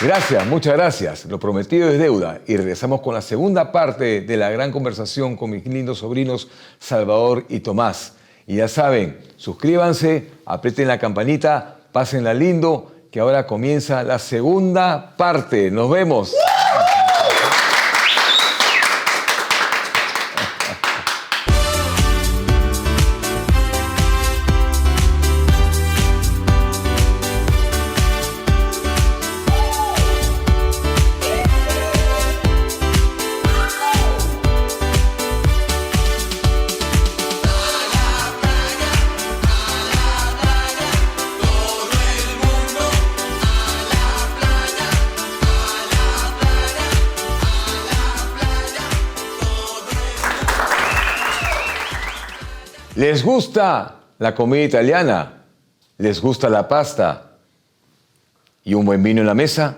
Gracias, muchas gracias. Lo prometido es deuda. Y regresamos con la segunda parte de la gran conversación con mis lindos sobrinos Salvador y Tomás. Y ya saben, suscríbanse, aprieten la campanita, pásenla lindo, que ahora comienza la segunda parte. Nos vemos. ¿Les gusta la comida italiana? ¿Les gusta la pasta? ¿Y un buen vino en la mesa?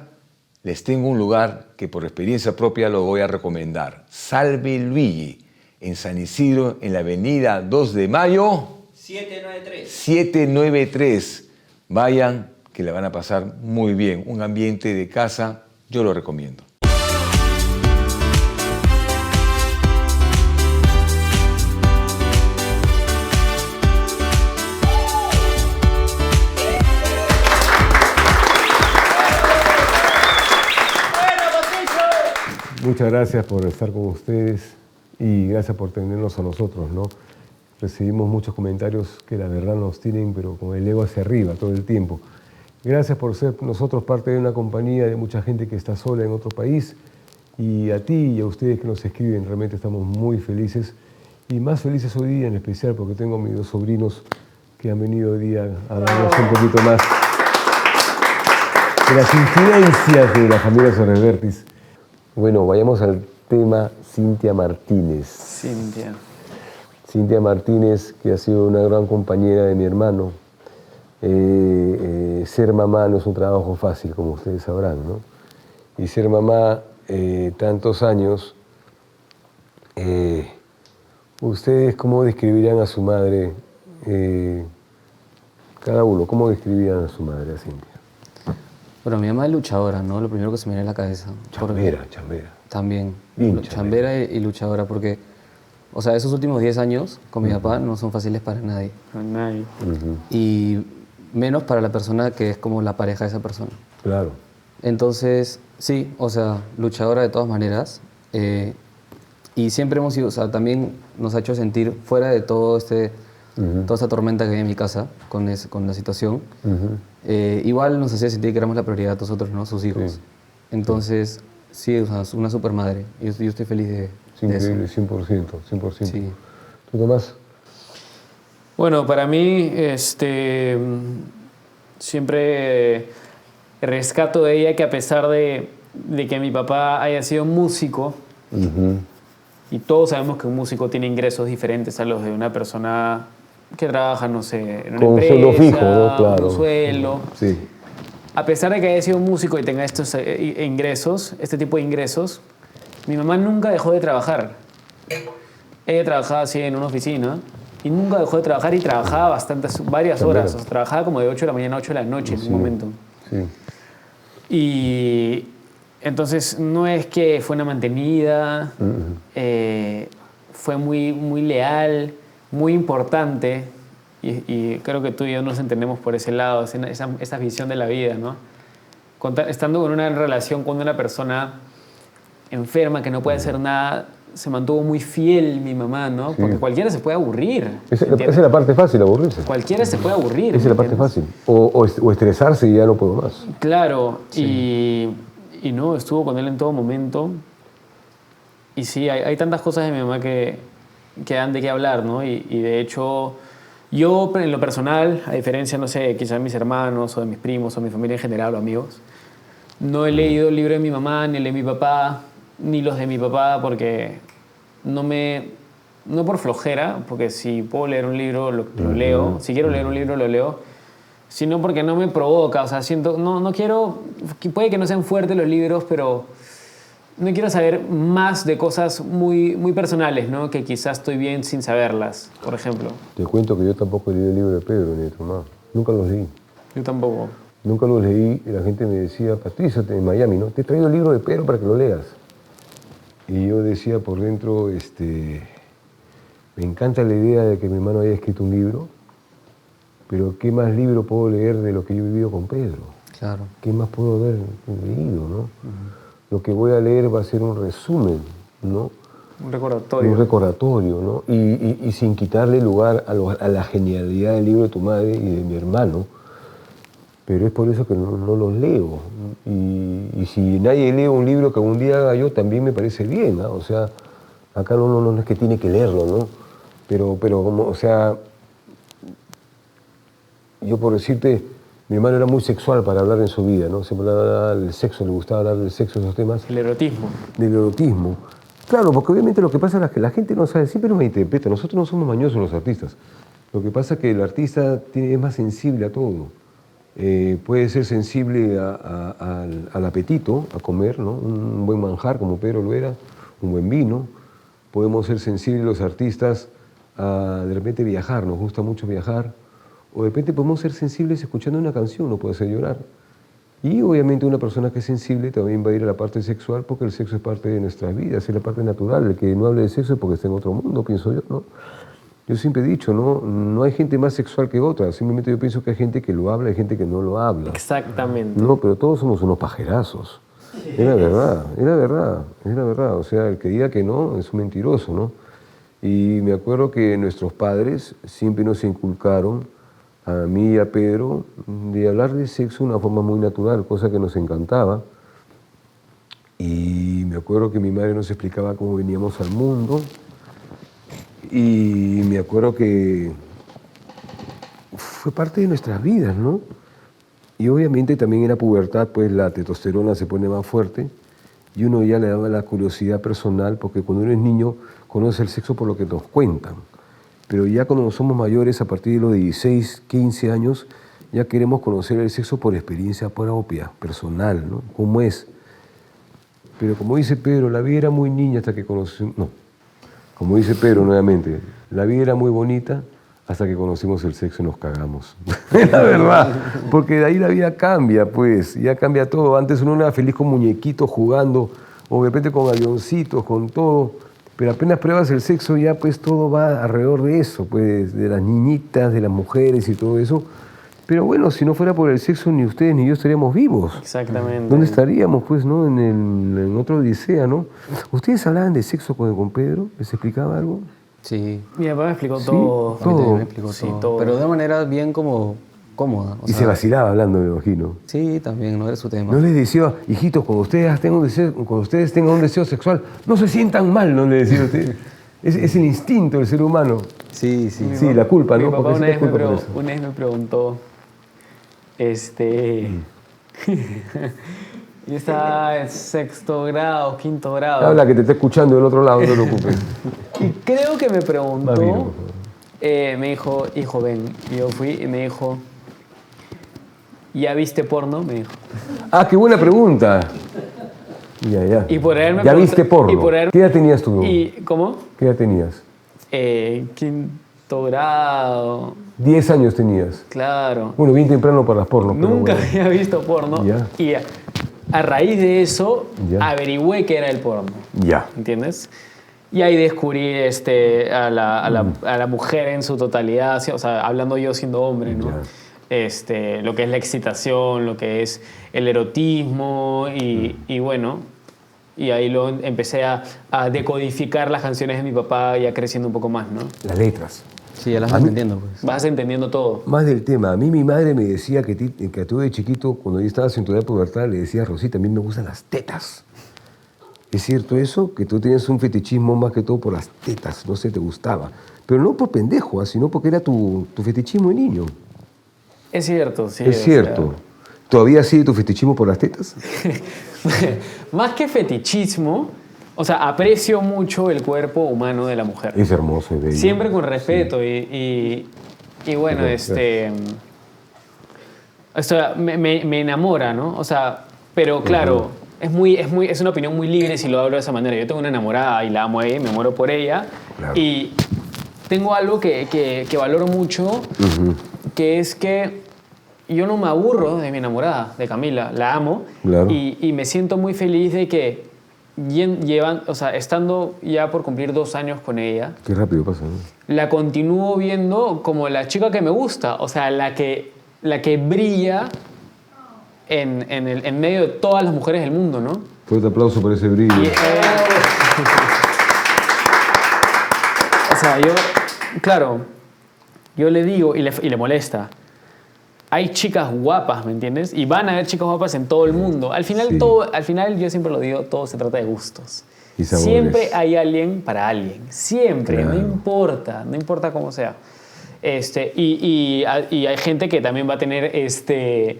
Les tengo un lugar que por experiencia propia lo voy a recomendar. Salve Luigi, en San Isidro, en la avenida 2 de Mayo. 793. 793. Vayan, que la van a pasar muy bien. Un ambiente de casa, yo lo recomiendo. Muchas gracias por estar con ustedes y gracias por tenernos a nosotros, ¿no? Recibimos muchos comentarios que la verdad nos tienen, pero con el ego hacia arriba todo el tiempo. Gracias por ser nosotros parte de una compañía de mucha gente que está sola en otro país. Y a ti y a ustedes que nos escriben, realmente estamos muy felices. Y más felices hoy día en especial porque tengo a mis dos sobrinos que han venido hoy día a darnos un poquito más de las incidencias de la familia Sorrevertis. Bueno, vayamos al tema Cintia Martínez. Cintia Martínez, que ha sido una gran compañera de mi hermano. Ser mamá no es un trabajo fácil, como ustedes sabrán, ¿no? Y ser mamá tantos años, ¿ustedes cómo describirían a su madre? Cada uno, ¿cómo describirían a su madre, a Cintia? Bueno, mi mamá es luchadora, ¿no? Lo primero que se me viene a la cabeza. Chambera. También. Bien Chambera y luchadora, porque, o sea, esos últimos 10 años con mi papá no son fáciles para nadie. Y menos para la persona que es como la pareja de esa persona. Claro. Entonces, sí, o sea, luchadora de todas maneras. Y siempre hemos sido, o sea, también nos ha hecho sentir fuera de todo toda esta tormenta que hay en mi casa con la situación. Igual nos hacía sentir que éramos la prioridad de nosotros, ¿no? Sus hijos. Sí. Entonces, sí, o sea, es una super madre. Yo estoy feliz de Increíble, eso. 100%. Sí. ¿Tú, Tomás? Bueno, para mí, siempre rescato de ella que a pesar de que mi papá haya sido músico, y todos sabemos que un músico tiene ingresos diferentes a los de una persona que trabaja, no sé, en una con empresa, sueldo fijo, ¿no? Claro. un sueldo. Sí. A pesar de que haya sido músico y tenga estos ingresos, este tipo de ingresos, mi mamá nunca dejó de trabajar. Ella trabajaba así en una oficina y nunca dejó de trabajar y trabajaba varias horas. O sea, trabajaba como de 8 de la mañana a 8 de la noche en un momento. Sí. Y entonces no es que fue una mantenida, fue muy leal, muy importante. Y creo que tú y yo nos entendemos por ese lado, esa visión de la vida, ¿no? Estando en una relación con una persona enferma que no puede hacer nada, se mantuvo muy fiel mi mamá, ¿no? Porque cualquiera se puede aburrir. Esa es la parte fácil, aburrirse. Cualquiera se puede aburrir. Esa es la parte fácil. O estresarse y ya no puedo más. Claro, y no, estuvo con él en todo momento. Y sí, hay tantas cosas de mi mamá que dan de qué hablar, ¿no? Y de hecho, yo en lo personal, a diferencia, no sé, quizás de mis hermanos o de mis primos o mi familia en general o amigos, no he leído el libro de mi mamá, ni el de mi papá, ni los de mi papá, porque no por flojera, porque si puedo leer un libro, lo leo. Si quiero leer un libro, lo leo. Sino porque no me provoca. O sea, no quiero... Puede que no sean fuertes los libros, pero no quiero saber más de cosas muy, muy personales, ¿no? Que quizás estoy bien sin saberlas, por ejemplo. Te cuento que yo tampoco he leído el libro de Pedro ni de Tomás. Nunca los leí. Yo tampoco. nunca los leí y la gente me decía, Patricio, en Miami, ¿no? Te he traído el libro de Pedro para que lo leas. Y yo decía por dentro, me encanta la idea de que mi hermano haya escrito un libro, pero ¿qué más libro puedo leer de lo que yo he vivido con Pedro? Claro. ¿Qué más puedo haber leído, no? Lo que voy a leer va a ser un resumen, ¿no? Un recordatorio. Un recordatorio, ¿no? Y sin quitarle lugar a la genialidad del libro de tu madre y de mi hermano, pero es por eso que no los leo. Y si nadie lee un libro que algún día haga yo, también me parece bien, ¿no? O sea, acá no es que tiene que leerlo, ¿no? Pero como, o sea, yo por decirte, mi hermano era muy sexual para hablar en su vida, ¿no? Siempre hablaba del sexo, le gustaba hablar del sexo, esos temas. El erotismo. Del erotismo. Claro, porque obviamente lo que pasa es que la gente no sabe, siempre nos interpreta, nosotros no somos mañosos los artistas. Lo que pasa es que el artista es más sensible a todo. Puede ser sensible al apetito, a comer, ¿no? Un buen manjar, como Pedro lo era, un buen vino. Podemos ser sensibles los artistas a de repente viajar, nos gusta mucho viajar. O de repente podemos ser sensibles escuchando una canción, nos puede hacer llorar. Y obviamente una persona que es sensible también va a ir a la parte sexual porque el sexo es parte de nuestras vidas, es la parte natural. El que no hable de sexo es porque está en otro mundo, pienso yo, ¿no? Yo siempre he dicho, no hay gente más sexual que otra, simplemente yo pienso que hay gente que lo habla y gente que no lo habla. Exactamente. No, pero todos somos unos pajerazos. Es la verdad, es la verdad, es la verdad. O sea, el que diga que no es un mentiroso, ¿no? Y me acuerdo que nuestros padres siempre nos inculcaron, a mí y a Pedro, de hablar de sexo de una forma muy natural, cosa que nos encantaba. Y me acuerdo que mi madre nos explicaba cómo veníamos al mundo. Y me acuerdo que fue parte de nuestras vidas, ¿no? Y obviamente también en la pubertad, pues la testosterona se pone más fuerte y uno ya le daba la curiosidad personal, porque cuando uno es niño conoce el sexo por lo que nos cuentan. Pero ya cuando somos mayores, a partir de los 16, 15 años, ya queremos conocer el sexo por experiencia propia, personal, ¿no? ¿Cómo es? Pero como dice Pedro, la vida era muy niña hasta que conocimos... No, como dice Pedro nuevamente, la vida era muy bonita hasta que conocimos el sexo y nos cagamos. Es la verdad, porque de ahí la vida cambia, pues, ya cambia todo. Antes uno era feliz con muñequitos jugando, o de repente con avioncitos, con todo. Pero apenas pruebas el sexo, ya pues todo va alrededor de eso, pues, de las niñitas, de las mujeres y todo eso. Pero bueno, si no fuera por el sexo, ni ustedes ni yo estaríamos vivos. Exactamente. ¿Dónde estaríamos, pues, no? En otra odisea, ¿no? ¿Ustedes hablaban de sexo con Pedro? ¿Les explicaba algo? Sí. Mi papá me explicó Sí, todo. A mí también todo. me explicó Sí, todo. todo. Pero de una manera bien como cómoda. O Y sea, se vacilaba hablando, me imagino. Sí, también, no era su tema. No les decía, hijitos, cuando ustedes tengan un deseo sexual, no se sientan mal, no le decía a usted. Es el instinto del ser humano. Sí, sí. Sí, la culpa, Mi ¿no? papá Porque una siempre vez, culpa por eso. una vez me preguntó, yo estaba en sexto grado, quinto grado. Habla que te está escuchando del otro lado, no te preocupes. Y creo que me preguntó, Más vino, por favor. me dijo, hijo, ven. Y yo fui y me dijo, ¿ya viste porno? Me dijo. Ah, qué buena pregunta. Ya. Y por haberme ¿Ya preguntado- viste porno? y por haber- ¿Qué edad tenías tú? ¿Y cómo? ¿Qué edad tenías? Quinto grado, 10 años tenías. claro. Bueno, bien temprano para las porno. pero Nunca bueno. había visto porno. Ya. Y a raíz de eso, Ya. averigüé qué era el porno. Ya. ¿Entiendes? Y ahí descubrí a la mujer en su totalidad, o sea, hablando yo siendo hombre, ¿no? Ya. Lo que es la excitación, lo que es el erotismo y bueno, y ahí lo empecé a decodificar las canciones de mi papá ya creciendo un poco más, ¿no? Las letras. Sí, ya las vas entendiendo, pues. Vas entendiendo todo. Más del tema. A mí mi madre me decía que tú de chiquito, cuando yo estaba en tu edad de pubertad, le decía, Rosita, a mí me gustan las tetas. ¿Es cierto eso? Que tú tienes un fetichismo más que todo por las tetas, no sé, te gustaba. Pero no por pendejo, sino porque era tu fetichismo de niño. Es cierto, sí. Es cierto. ¿Todavía sigue tu fetichismo por las tetas? Más que fetichismo, o sea, aprecio mucho el cuerpo humano de la mujer. Es hermoso y bello. Siempre con respeto y bueno, Gracias. me enamora, ¿no? O sea, pero claro, es una opinión muy libre si lo hablo de esa manera. Yo tengo una enamorada y la amo a ella, me muero por ella. Claro. Y tengo algo que valoro mucho, que es que yo no me aburro de mi enamorada, de Camila, la amo. Claro. Y me siento muy feliz de que estando ya por cumplir 2 años con ella, Qué rápido pasa, ¿no? la continúo viendo como la chica que me gusta, o sea, la que brilla en medio de todas las mujeres del mundo, ¿no? Fuerte aplauso por ese brillo. O sea, yo le digo y le molesta. Hay chicas guapas, ¿me entiendes? Y van a haber chicas guapas en todo el mundo. Al final, Sí. al final yo siempre lo digo, todo se trata de gustos. Y sabores. Siempre hay alguien para alguien. Siempre, Claro. no importa cómo sea. Y hay gente que también va a tener,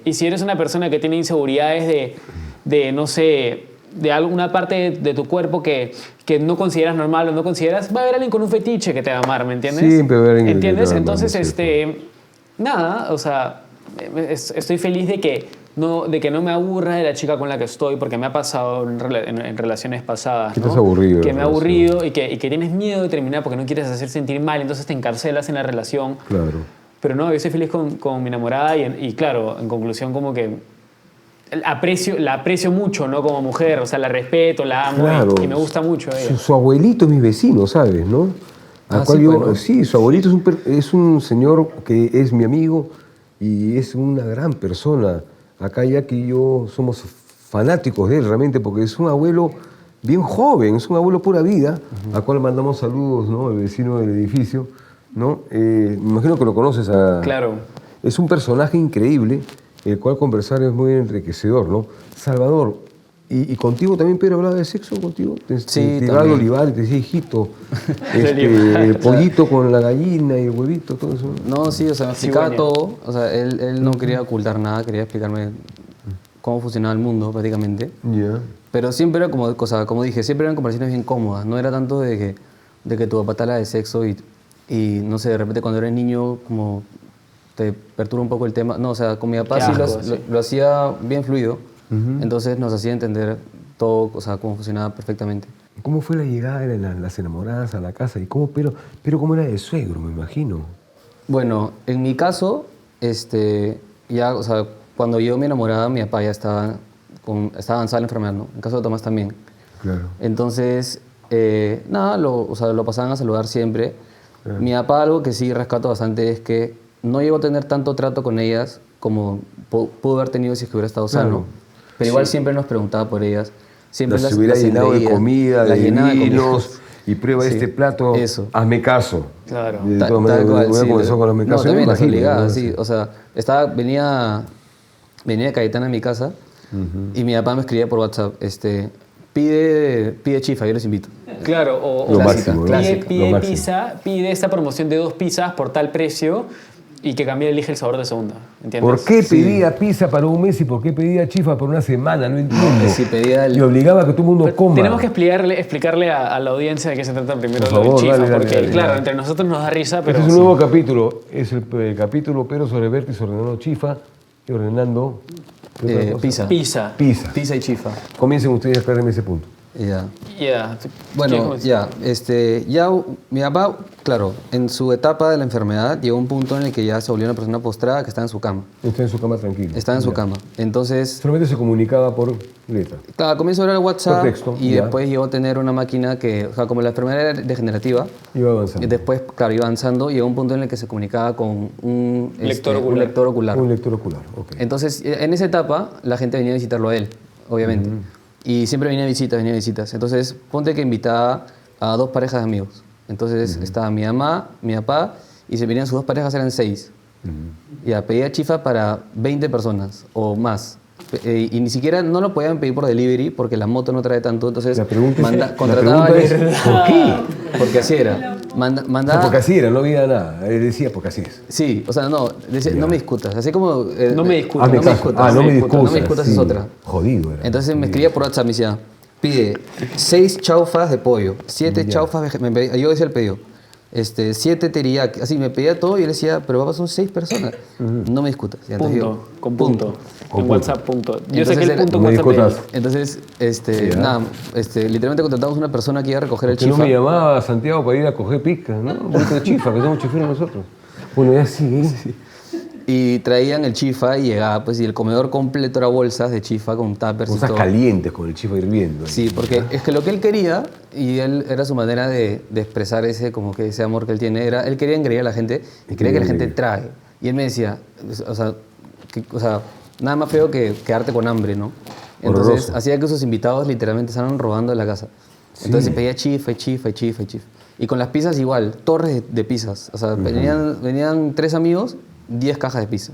y si eres una persona que tiene inseguridades de no sé, de alguna parte de tu cuerpo que no consideras normal o no consideras, va a haber alguien con un fetiche que te va a amar, ¿me entiendes? Siempre va a haber alguien que te ¿Entiendes? va a amar, Entonces, es cierto. nada, o sea, estoy feliz de que no me aburra de la chica con la que estoy, porque me ha pasado en relaciones pasadas, Que ¿no? te has aburrido Que en me la ha relación. aburrido y que tienes miedo de terminar porque no quieres hacer sentir mal, entonces te encarcelas en la relación. Claro. Pero no, yo estoy feliz con mi enamorada y claro, en conclusión como que la aprecio mucho, ¿no? Como mujer, o sea, la respeto, la amo Claro. y me gusta mucho ella. Su abuelito es mi vecino, ¿sabes? ¿No? Al Ah, cual sí, yo, bueno. sí, su abuelito es un señor que es mi amigo y es una gran persona. Acá ya que yo somos fanáticos de él realmente porque es un abuelo bien joven, es un abuelo pura vida, al cual mandamos saludos, ¿no? El vecino del edificio, ¿no? Me imagino que lo conoces a... Claro. Es un personaje increíble, el cual conversar es muy enriquecedor, ¿no? Salvador, y contigo también Pedro hablaba de sexo contigo. Sí, te iba al también. olivar y te decía, hijito, olivar, el pollito con la gallina y el huevito, todo eso. No, sí, o sea, me explicaba bueno. todo. O sea, él no quería ocultar nada, quería explicarme cómo funcionaba el mundo prácticamente. Ya. Pero siempre era como dije, siempre eran conversaciones bien cómodas. No era tanto de que tu papá te habla de sexo y no sé, de repente cuando eres niño como te perturba un poco el tema. No, o sea, con mi papá Qué sí asco, sí. lo hacía bien fluido. Entonces nos hacía entender todo, o sea, cómo funcionaba perfectamente. ¿Cómo fue la llegada de las enamoradas a la casa? ¿Y cómo, pero cómo era de suegro, me imagino? Bueno, en mi caso, ya, o sea, cuando yo me enamoraba, mi papá ya estaba avanzada la enfermedad, ¿no? En el caso de Tomás también. Claro. Entonces, nada, o sea, lo pasaban a saludar siempre. Claro. Mi papá, algo que sí rescato bastante es que no llegó a tener tanto trato con ellas como pudo haber tenido si es que hubiera estado Claro. sano. Pero igual siempre nos preguntaba por ellas. Siempre Las hubiera llenado de engreía, comida, las de llenaba de comida. vinos, y prueba Sí, este plato, eso. hazme caso. Claro. De Tal todas maneras, cual, voy a sí. comenzar con hazme No, caso. también me las imagino, obligaba, ¿no? sí. O sea, venía Cayetana a mi casa y mi papá me escribía por WhatsApp, pide chifa, yo les invito. Claro, o Lo Clásica, máximo, ¿no? clásica. Lo pide máximo. pizza, pide esta promoción de 2 pizzas por tal precio y que Camila elige el sabor de segunda, ¿entiendes? ¿Por qué pedía pizza para un mes y por qué pedía chifa para una semana? No entiendo. Si pedía Y obligaba a que todo el mundo Pero coma. tenemos que explicarle a la audiencia de qué se trata primero Por lo del favor, chifa, dale, porque dale, claro, dale. entre nosotros nos da risa, pero Este es un nuevo capítulo. Es el capítulo Pedro sobre Vértiz ordenando chifa y ordenando... ¿qué otra cosa? Pizza. pizza. Pizza y chifa. Comiencen ustedes a aclararme ese punto. Ya. Ya. Bueno, ya, mi papá, claro, en su etapa de la enfermedad llegó un punto en el que ya se volvió una persona postrada que estaba en su cama. Está en su cama tranquilo. Estaba en su Ya. cama. Entonces, Solamente se comunicaba por letra. claro, comenzó a hablar WhatsApp Por texto, y ya. después llegó a tener una máquina que, o sea, como la enfermedad era degenerativa, Iba avanzando. y después, claro, iba avanzando y llegó un punto en el que se comunicaba con un Lector ocular. un lector ocular. Un lector ocular, ok. Entonces, en esa etapa, la gente venía a visitarlo a él, obviamente. Y siempre venía a visitas. Entonces, ponte que invitaba a 2 parejas de amigos. Entonces, estaba mi mamá, mi papá, y se venían sus 2 parejas, eran 6. Ya, pedía chifa para 20 personas o más. Y ni siquiera no lo podían pedir por delivery porque la moto no trae tanto. Entonces, La pregunta es, contrataba a es, alguien- ¿por qué? Porque así era. O sea, Mandaba, porque así era, no había nada. Él decía, porque así es. Sí, o sea, no, decía, Ya. no me discutas. Así como... No me discutas. Hazme no me caso. discutas. No me discutas. No me discutas sí. es otra. Jodido era. Entonces me escribía por WhatsApp, me decía, pide 6 chaufas de pollo, 7 Ya. chaufas, yo decía el pedido, 7 teriyaki, así me pedía todo y yo le decía, pero papá, son 6 personas, no me discutas. Y entonces Punto, yo, con punto. Con En punto. WhatsApp, punto. Yo Entonces sé que el era- punto en No me WhatsApp de discutas. él. Entonces, ¿ah? nada, literalmente contratamos una persona que iba a recoger el Que no chifa. me llamaba a Santiago para ir a coger pizca, ¿no? Un poquito de chifa, que somos choferes nosotros. Bueno, ya sí, ¿eh? Y traían el chifa y llegaba, pues, y el comedor completo era bolsas de chifa con tuppers y Cosas todo. calientes con el chifa hirviendo. Sí, porque es que lo que él quería, y él era su manera de expresar ese, como que ese amor que él tiene, era, él quería engreír a la gente y quería que la gente trague. Y él me decía, o sea, nada más feo que quedarte con hambre, ¿no? Entonces, Horroroso. hacía que sus invitados literalmente estaban robando de la casa. Entonces pedía chifa, y chifa, y chifa, y chifa. Y con las pizzas igual, torres de pizzas. O sea, venían 3 amigos, 10 cajas de pizza.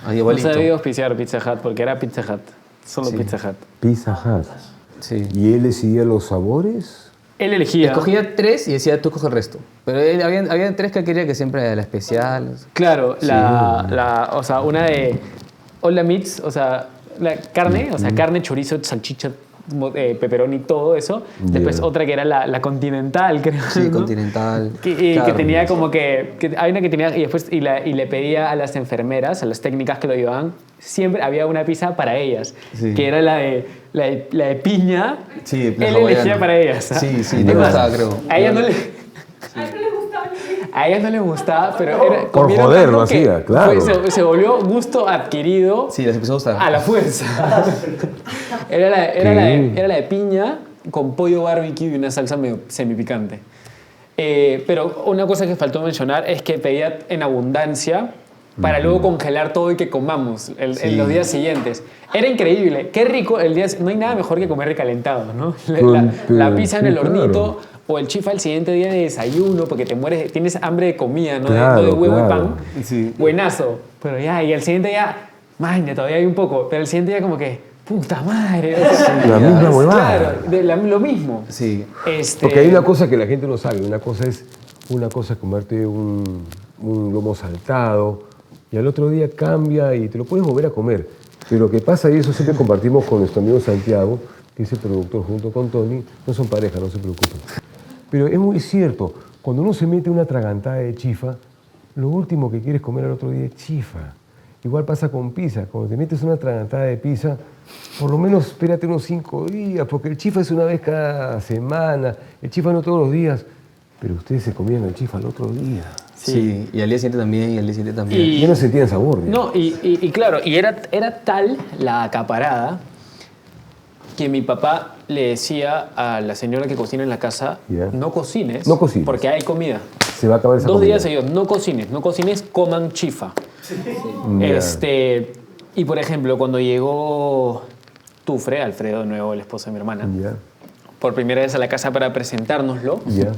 Ahí No igualito. sabía auspiciar Pizza Hut porque era Pizza Hut. Solo Pizza Hut. Pizza Hut. Sí. ¿Y él decidía los sabores? Él elegía. Escogía 3 y decía, tú coge el resto. Pero había 3 que quería que siempre era la especial. Claro, o sea, una de All the Meats, o sea, la carne, o sea, carne, chorizo, salchicha, pepperoni, todo eso. Después otra que era la continental, creo. Sí, ¿no? continental. Que carne. tenía como que hay una que tenía, y después y le pedía a las enfermeras, a las técnicas que lo llevaban, siempre había una pizza para ellas, Sí. que era la de piña. Sí, la él hawaiana. elegía para ellas. Sí, sí, Es le más, gustaba, creo. A ella no le... A ella no le gustaba, pero era, Por comieron joder, tanto lo que hacía, claro. se volvió gusto adquirido Sí, les empezó a gustar. a la fuerza. era la de piña con pollo barbecue y una salsa medio semipicante. Pero una cosa que faltó mencionar es que pedía en abundancia para luego congelar todo y que comamos en los días siguientes. Era increíble. Qué rico el día... No hay nada mejor que comer recalentado, ¿no? La pizza en sí, el hornito claro. o el chifa el siguiente día de desayuno porque te mueres, tienes hambre de comida, ¿no? Claro, No de huevo claro. y pan. Sí. Buenazo. Pero ya, y el siguiente día, maña, todavía hay un poco. Pero el siguiente día como que, puta madre. O sea, La misma huevada. Claro, lo mismo. Sí. Porque hay una cosa que la gente no sabe. Una cosa es comerte un lomo saltado y al otro día cambia y te lo puedes volver a comer. Pero lo que pasa, y eso siempre compartimos con nuestro amigo Santiago, que es el productor junto con Tony, no son pareja, no se preocupen. Pero es muy cierto, cuando uno se mete una tragantada de chifa, lo último que quieres comer al otro día es chifa. Igual pasa con pizza. Cuando te metes una tragantada de pizza, por lo menos espérate unos 5 días, porque el chifa es una vez cada semana, el chifa no todos los días, pero ustedes se comían el chifa al otro día. Sí, y al día siguiente también, y al día siguiente también. Y- Ya no sentían sabor. ya. No, y claro, y era tal la acaparada que mi papá le decía a la señora que cocina en la casa, Ya. no cocines, No cocines. porque hay comida. Se va a acabar esa 2 comida. días seguidos, no cocines, coman chifa. Ya. Y por ejemplo, cuando llegó Tufre, Alfredo de nuevo, el esposo de mi hermana, Ya, por primera vez a la casa para presentárnoslo, ya.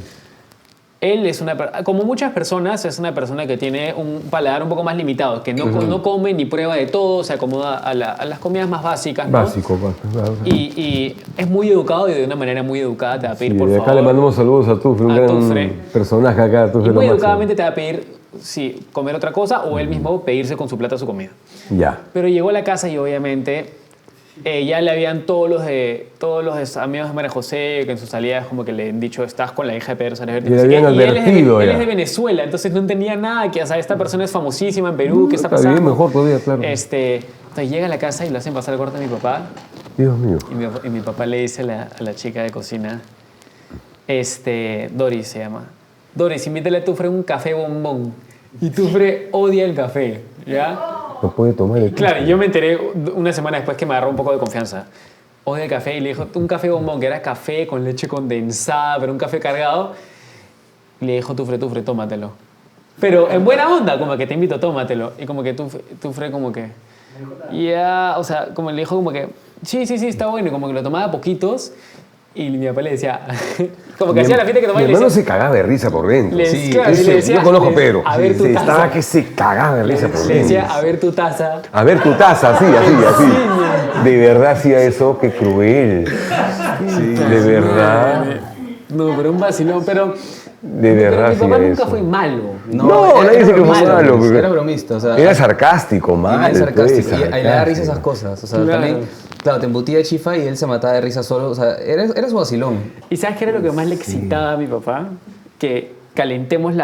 él es como muchas personas, es una persona que tiene un paladar un poco más limitado, que no come ni prueba de todo, se acomoda a las comidas más básicas, ¿no? Básico, claro. Y es muy educado y de una manera muy educada te va a pedir, Sí, por de favor. acá le mandamos saludos a Tufre, un A gran Tufre. personaje acá. Tufre Y lo muy máximo. educadamente te va a pedir si comer otra cosa o él mismo pedirse con su plata su comida. Ya. Pero llegó a la casa y obviamente ya le habían todos los amigos de María José que en sus salidas como que le han dicho estás con la hija de Pedro Sárez Verde. Y le no sé qué. habían Y él advertido él ya. es de Venezuela, entonces no entendía nada que, o sea, esta persona es famosísima en Perú, ¿qué está Está pasando? bien, mejor todavía, claro. Entonces llega a la casa y lo hacen pasar el corte a mi papá Dios mío. y mi papá le dice a la chica de cocina, Doris se llama, Doris, invítale a Tufre un café bombón. Y Tufre odia el café, ¿ya? No puede tomar el Claro, y yo me enteré una semana después que me agarró un poco de confianza. Odia el café y le dijo, un café bombón, que era café con leche condensada, pero un café cargado. Y le dijo, Tufre, tómatelo. Pero en buena onda, como que te invito, tómatelo. Y como que Tufre como que... Ya, o sea, como le dijo como que, sí, está bueno. Y como que lo tomaba a poquitos. Y mi papá le decía, como que hacía la fiesta que tomaba Mi y le hermano decía... se cagaba de risa por dentro. Claro, y le decía, yo conozco a Pedro. a ver tu Sí, taza. estaba que se cagaba de risa por Le dentro. decía, a ver tu taza. A ver tu taza, así. De verdad hacía eso, qué cruel. De verdad. No, pero un vacilón, pero... De Pero verdad mi papá hacía nunca eso. fue malo. No, nadie dice que fue bromista, malo, porque- Era bromista, o sea... Era sarcástico, y mal. bien sarcástico. pues, Y le da risa esas cosas. O sea, Claro. también, claro, te embutía de chifa y él se mataba de risa solo. O sea, era su vacilón. ¿Y sabes qué era lo que más le excitaba a mi papá? Que calentemos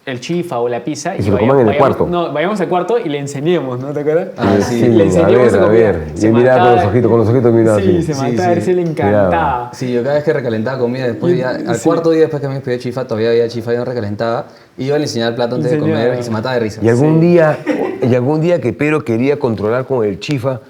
el chifa o la pizza Y se lo coman en el cuarto. No, vayamos al cuarto y le enseñemos, ¿no? ¿Te acuerdas? Ah, sí. Le enseñamos a ver. Se Y miraba mataba. con los ojitos miraba Sí, así. se Sí, mataba, a sí. ver si le encantaba. Sí, yo cada vez que recalentaba comida, después ya, al Sí. cuarto día después que me pedí chifa, todavía había chifa y no recalentaba. Y iba a le enseñar el plato antes de Enseñaba. comer y se mataba de risa. Y algún día que Pedro quería controlar con el chifa,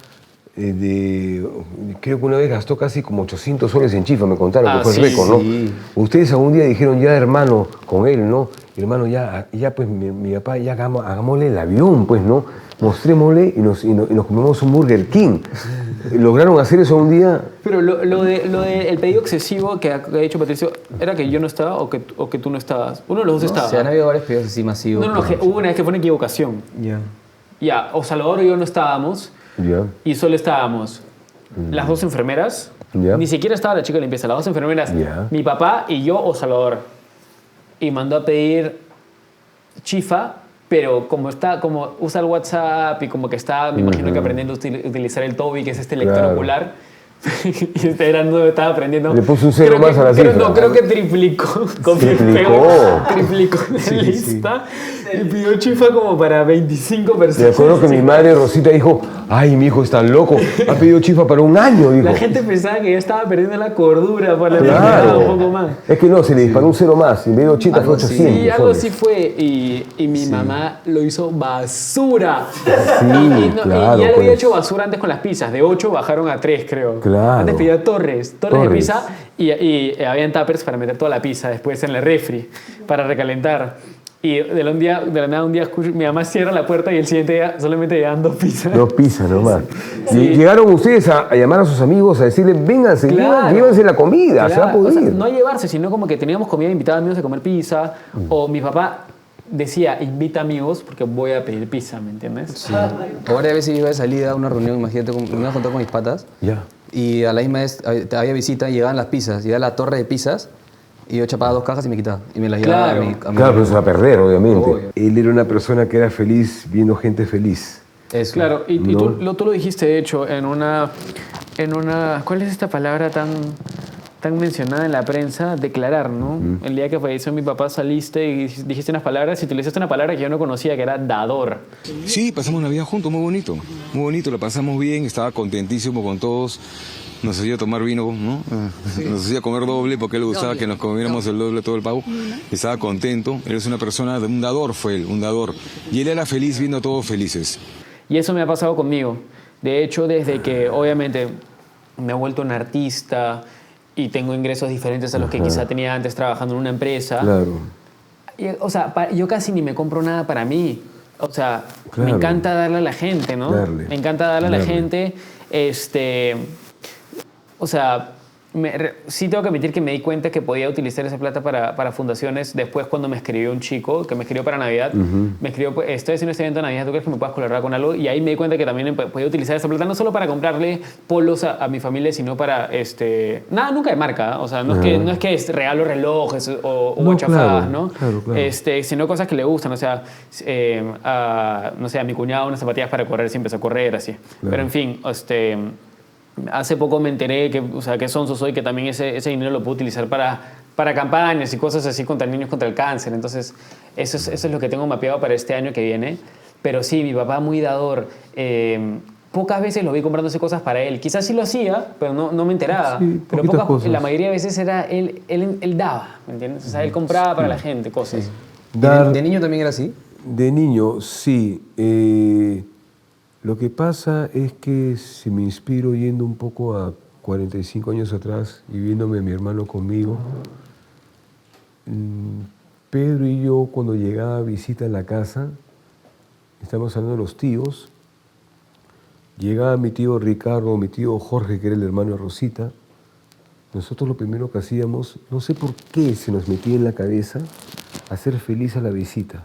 creo que una vez gastó casi como 800 soles en chifa, me contaron que fue el sí, récord, sí. ¿no? Ustedes algún día dijeron, ya hermano, con él, ¿no? Hermano, ya pues mi papá, ya hagámosle el avión, pues, ¿no? Mostrémosle y nos comemos un Burger King. ¿Lograron hacer eso un día? Pero lo de el pedido excesivo que ha dicho Patricio, ¿era que yo no estaba o que tú no estabas? Uno de los dos estaba. Se han habido varios pedidos así masivos. No, hubo una vez que fue una equivocación. Ya. Ya, o Salvador y yo no estábamos Ya. y solo estábamos las dos enfermeras. Ya. Ni siquiera estaba la chica de limpieza, las dos enfermeras, Ya. mi papá y yo o Salvador. Y mandó a pedir chifa, pero como usa el WhatsApp y como que está, me imagino que aprendiendo a utilizar el Toby, que es este lector Claro. ocular. Y estaba aprendiendo. Le puso un cero Creo más a la creo- cifra. No, creo que triplicó. Triplicó la lista. Y pidió chifa como para 25 Me personas. acuerdo que mi madre Rosita dijo, ay, mi hijo está loco, ha pedido chifa para un año, dijo. La gente pensaba que ya estaba perdiendo la cordura por la Claro. enfermedad, un poco más. Es que no, se le disparó un cero más, y en vez de 80 fue Algo así. 800. Sí, algo soles. así fue. Y mi mamá lo hizo basura. Sí, y claro, ya lo había pues. hecho basura antes con las pizzas. De 8 bajaron a 3, creo. Claro. Antes pedía torres de Torres. pizza y habían tuppers para meter toda la pizza después en el refri para recalentar. Y de la nada un día escucho, mi mamá cierra la puerta y el siguiente día solamente llegan 2 pizzas. No pisa nomás. Sí. Y llegaron ustedes a llamar a sus amigos a decirles, vénganse, Claro. llévense la comida, se va a Claro, o sea, poder. no a llevarse, sino como que teníamos comida invitada amigos a comer pizza. O mi papá decía, invita amigos porque voy a pedir pizza, ¿me entiendes? Sí. O varias veces yo iba de salida a una reunión, imagínate, me iba a juntar con mis patas. Ya. Y a la misma vez había visita y llegaban las pizzas, llegaba la torre de pizzas y yo chapaba 2 cajas y me quitaba. Y me las llevaba Claro. a mi Claro, pero se va a perder, obviamente. Obvio. Él era una persona que era feliz viendo gente feliz. Eso. Claro, y No. tú lo dijiste, de hecho, en una... ¿Cuál es esta palabra tan mencionada en la prensa? Declarar, ¿no? El día que falleció mi papá saliste y dijiste unas palabras y utilizaste una palabra que yo no conocía, que era dador. Sí, pasamos Navidad juntos, muy bonito, lo pasamos bien, estaba contentísimo con todos, nos hacía tomar vino, ¿no? Nos hacía comer doble porque a él le gustaba que nos comiéramos el doble todo el pavo, estaba contento, él es una persona, un dador fue él, un dador, y él era feliz viendo a todos felices. Y eso me ha pasado conmigo. De hecho, desde que obviamente me he vuelto un artista y tengo ingresos diferentes a los que quizá tenía antes trabajando en una empresa. Claro. O sea, yo casi ni me compro nada para mí. O sea, Claro. me encanta darle a la gente, ¿no? Darle. Me encanta darle a la Darle. gente. O sea, sí tengo que admitir que me di cuenta que podía utilizar esa plata para fundaciones después cuando me escribió un chico que me escribió para Navidad. Me escribió, pues, estoy haciendo este evento de Navidad, ¿tú crees que me puedas colaborar con algo? Y ahí me di cuenta que también podía utilizar esa plata no solo para comprarle polos a mi familia, sino para, nada, nunca de marca, ¿eh? O sea, no es que regalo relojes o No, guachafadas, claro, ¿no? claro. Sino cosas que le gustan, o sea, no sé, a mi cuñado unas zapatillas para correr, sí empezó a correr, así. Pero en fin, hace poco me enteré que, o sea, que sonso soy, que también ese dinero lo puedo utilizar para campañas y cosas así contra niños contra el cáncer. Entonces, eso es lo que tengo mapeado para este año que viene. Pero sí, mi papá muy dador. Pocas veces lo vi comprándose cosas para él. Quizás sí lo hacía, pero no me enteraba. Sí, pero poquitas cosas. la mayoría de veces era él daba, ¿me entiendes? O sea, él compraba para la gente cosas. ¿Y Dar- de niño también era así? De niño, sí. Lo que pasa es que si me inspiro yendo un poco a 45 años atrás y viéndome a mi hermano conmigo, Pedro y yo cuando llegaba a visita a la casa, estamos hablando de los tíos, llegaba mi tío Ricardo, mi tío Jorge, que era el hermano de Rosita, nosotros lo primero que hacíamos, no sé por qué se nos metía en la cabeza, hacer feliz a la visita.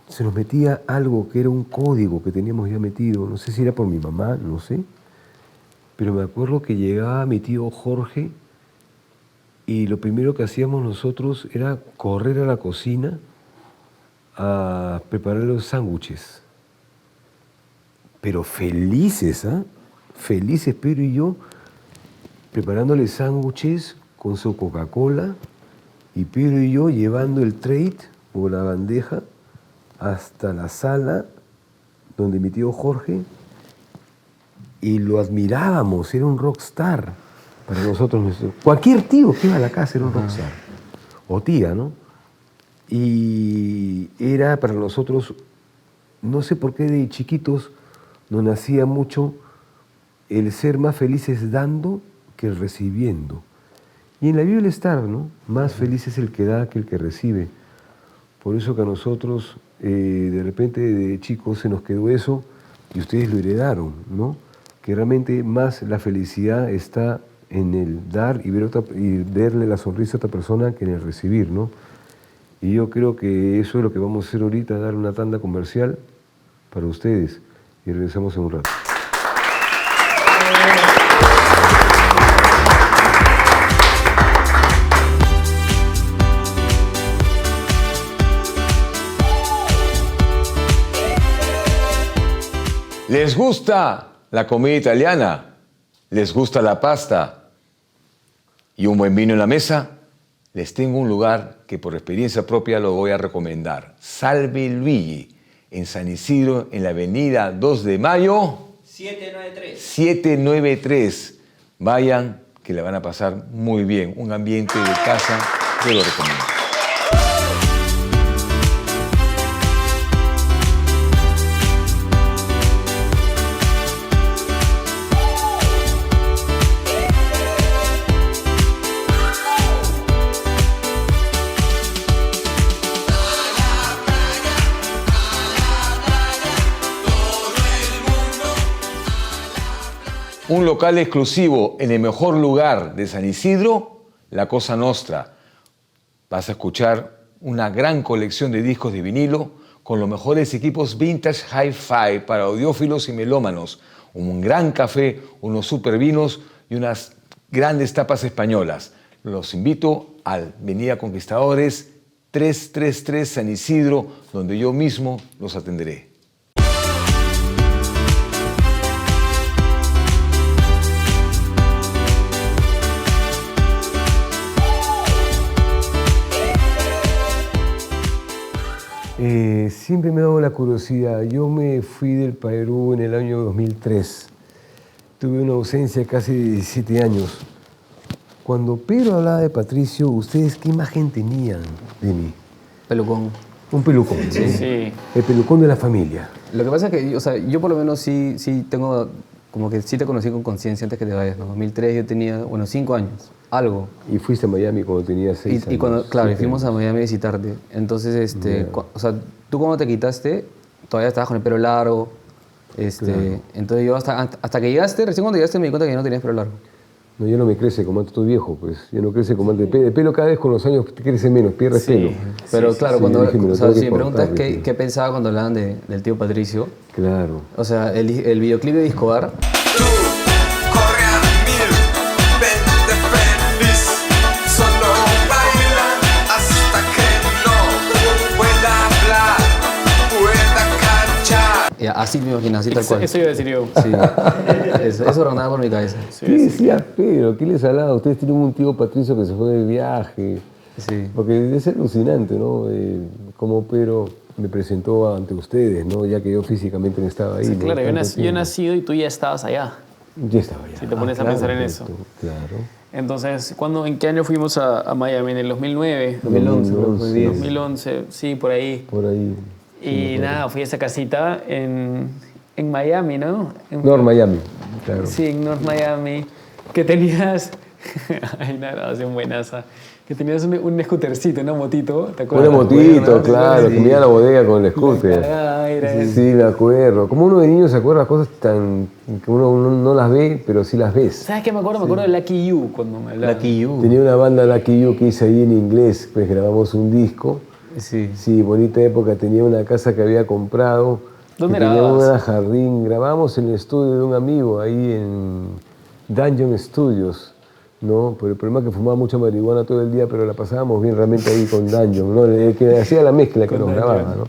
Se nos metía algo que era un código que teníamos ya metido, no sé si era por mi mamá, no sé, pero me acuerdo que llegaba mi tío Jorge y lo primero que hacíamos nosotros era correr a la cocina a preparar los sándwiches. Pero felices, ¿ah? Felices Pedro y yo, preparándole sándwiches con su Coca-Cola y Pedro y yo llevando el tray por la bandeja hasta la sala donde mi tío Jorge, y lo admirábamos, era un rockstar para nosotros. Cualquier tío que iba a la casa era un rockstar, o tía, ¿no? Y era para nosotros, no sé por qué de chiquitos nos nacía mucho el ser más felices dando que recibiendo. Y en la Biblia está, ¿no? Más feliz es el que da que el que recibe. Por eso que a nosotros, de repente, de chicos se nos quedó eso y ustedes lo heredaron, ¿no? Que realmente más la felicidad está en el dar y verle la sonrisa a otra persona que en el recibir, ¿no? Y yo creo que eso es lo que vamos a hacer ahorita, dar una tanda comercial para ustedes. Y regresamos en un rato. ¿Les gusta la comida italiana? ¿Les gusta la pasta? ¿Y un buen vino en la mesa? Les tengo un lugar que por experiencia propia lo voy a recomendar. Salve Luigi, en San Isidro, en la avenida 2 de Mayo. 793. 793. Vayan, que la van a pasar muy bien. Un ambiente de casa, yo lo recomiendo. Un local exclusivo en el mejor lugar de San Isidro, La Cosa Nostra. Vas a escuchar una gran colección de discos de vinilo con los mejores equipos vintage hi-fi para audiófilos y melómanos, un gran café, unos super vinos y unas grandes tapas españolas. Los invito al Avenida Conquistadores 333 San Isidro, donde yo mismo los atenderé. Siempre me ha dado la curiosidad. Yo me fui del Perú en el año 2003. Tuve una ausencia casi de 17 años. Cuando Pedro hablaba de Patricio, ¿ustedes qué imagen tenían de mí? Pelucón. Un pelucón. Sí, sí. El pelucón de la familia. Lo que pasa es que, o sea, yo por lo menos sí tengo, como que sí te conocí con conciencia antes que te vayas, ¿no? En 2003 yo tenía, 5 años, algo. Y fuiste a Miami cuando tenía 6 años. Y cuando, claro, y 7 fuimos a años. Miami a visitarte. Entonces, o sea, tú cuando te quitaste, todavía estabas con el pelo largo. Claro. Entonces yo hasta que llegaste, recién cuando llegaste me di cuenta que ya no tenías pelo largo. No, ya no me crece como antes, estoy viejo, pues. Ya no crece como antes. El pelo cada vez con los años crece menos, pierdes pelo. Pero claro, cuando, dije, me lo o sea, tengo si que me preguntas cortar, qué pensaba cuando hablaban del tío Patricio, Claro. o sea, el videoclip de Discobar, Corre a mil, vente feliz, solo baila hasta que no pueda hablar, pueda canchar. así me imagino, así tal cual. Eso iba a decir yo. Sí, eso rondaba por mi cabeza. ¿Qué decía Pedro? ¿Qué les hablaba? Ustedes tienen un tío Patricio que se fue de viaje. Sí. Porque es alucinante, ¿no? Como Pedro me presentó ante ustedes, ¿no? Ya que yo físicamente no estaba ahí. Sí, ¿no? claro, yo Tanto he tiempo. nacido y tú ya estabas allá. Ya estaba allá. Si te pones a claro, pensar en eso. Claro. Entonces, ¿en qué año fuimos a Miami? ¿En el 2009? 2011, creo que fue 10. 2011, sí, por ahí. Por ahí. Y nada, fui a esa casita en Miami, ¿no? North Miami, claro. Sí, en North Miami. Que tenías... Ay, una grabación buenaza. Que tenías un scootercito, una motito, ¿te acuerdas? Una motito, acuerdo, claro, sí. que me iba a la bodega con el scooter. cagada era Sí, me acuerdo. Como uno de niño se acuerda de cosas tan que uno no las ve, pero sí las ves. ¿Sabes qué me acuerdo? Me acuerdo de Lucky You cuando me hablaba. Lucky You. Tenía una banda Lucky You que hice ahí en inglés, pues grabamos un disco. Sí. Sí, bonita época. Tenía una casa que había comprado. ¿Dónde que tenía grababas? un jardín. Grabamos en el estudio de un amigo ahí en Dungeon Studios. ¿No? Pero el problema es que fumaba mucha marihuana todo el día, pero la pasábamos bien realmente ahí con Dungeon, ¿no? El que hacía la mezcla que nos grababa, ¿no?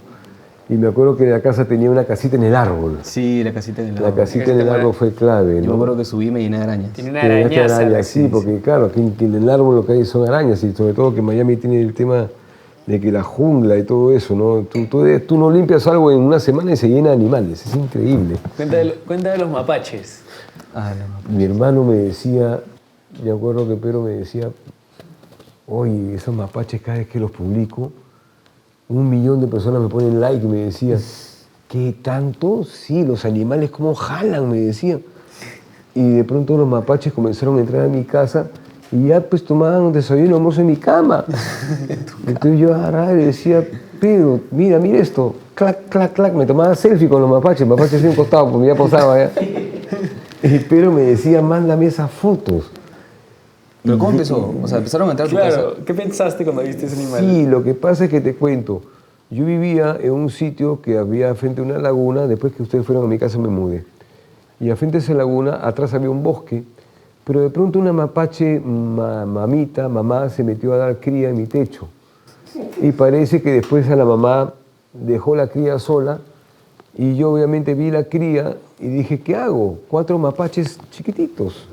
Y me acuerdo que la casa tenía una casita en el árbol. Sí, la casita en el La árbol. casita en el árbol fue clave, Yo me ¿no? acuerdo que subí y me llené de arañas. Tiene una Tenía arañaza. arañas, sí, porque claro, que en el árbol lo que hay son arañas y sobre todo que Miami tiene el tema de que la jungla y todo eso, ¿no? Tú no limpias algo en una semana y se llena de animales, es increíble. Cuenta de los mapaches. Ah, no. Mi hermano me decía, me acuerdo que Pedro me decía, oye, esos mapaches cada vez que los publico, 1 millón de personas me ponen like y me decía, ¿qué tanto? Sí, los animales cómo jalan, me decían. Y de pronto los mapaches comenzaron a entrar a mi casa y ya pues tomaban un desayuno, almuerzo en mi cama. Entonces yo agarraba y le decía, Pedro, mira esto, clac, clac, clac, me tomaba selfie con los mapaches así un costado, porque ya posaba ya. Y Pedro me decía, mándame esas fotos. ¿Pero cómo empezó? O sea, empezaron a entrar a tu casa. Claro, ¿qué pensaste cuando viste ese animal? Sí, lo que pasa es que te cuento, yo vivía en un sitio que había frente a una laguna, después que ustedes fueron a mi casa me mudé. Y al frente de esa laguna, atrás había un bosque, pero de pronto una mapache mamá, se metió a dar cría en mi techo. Y parece que después a la mamá dejó la cría sola, y yo obviamente vi la cría y dije, ¿qué hago? 4 mapaches chiquititos.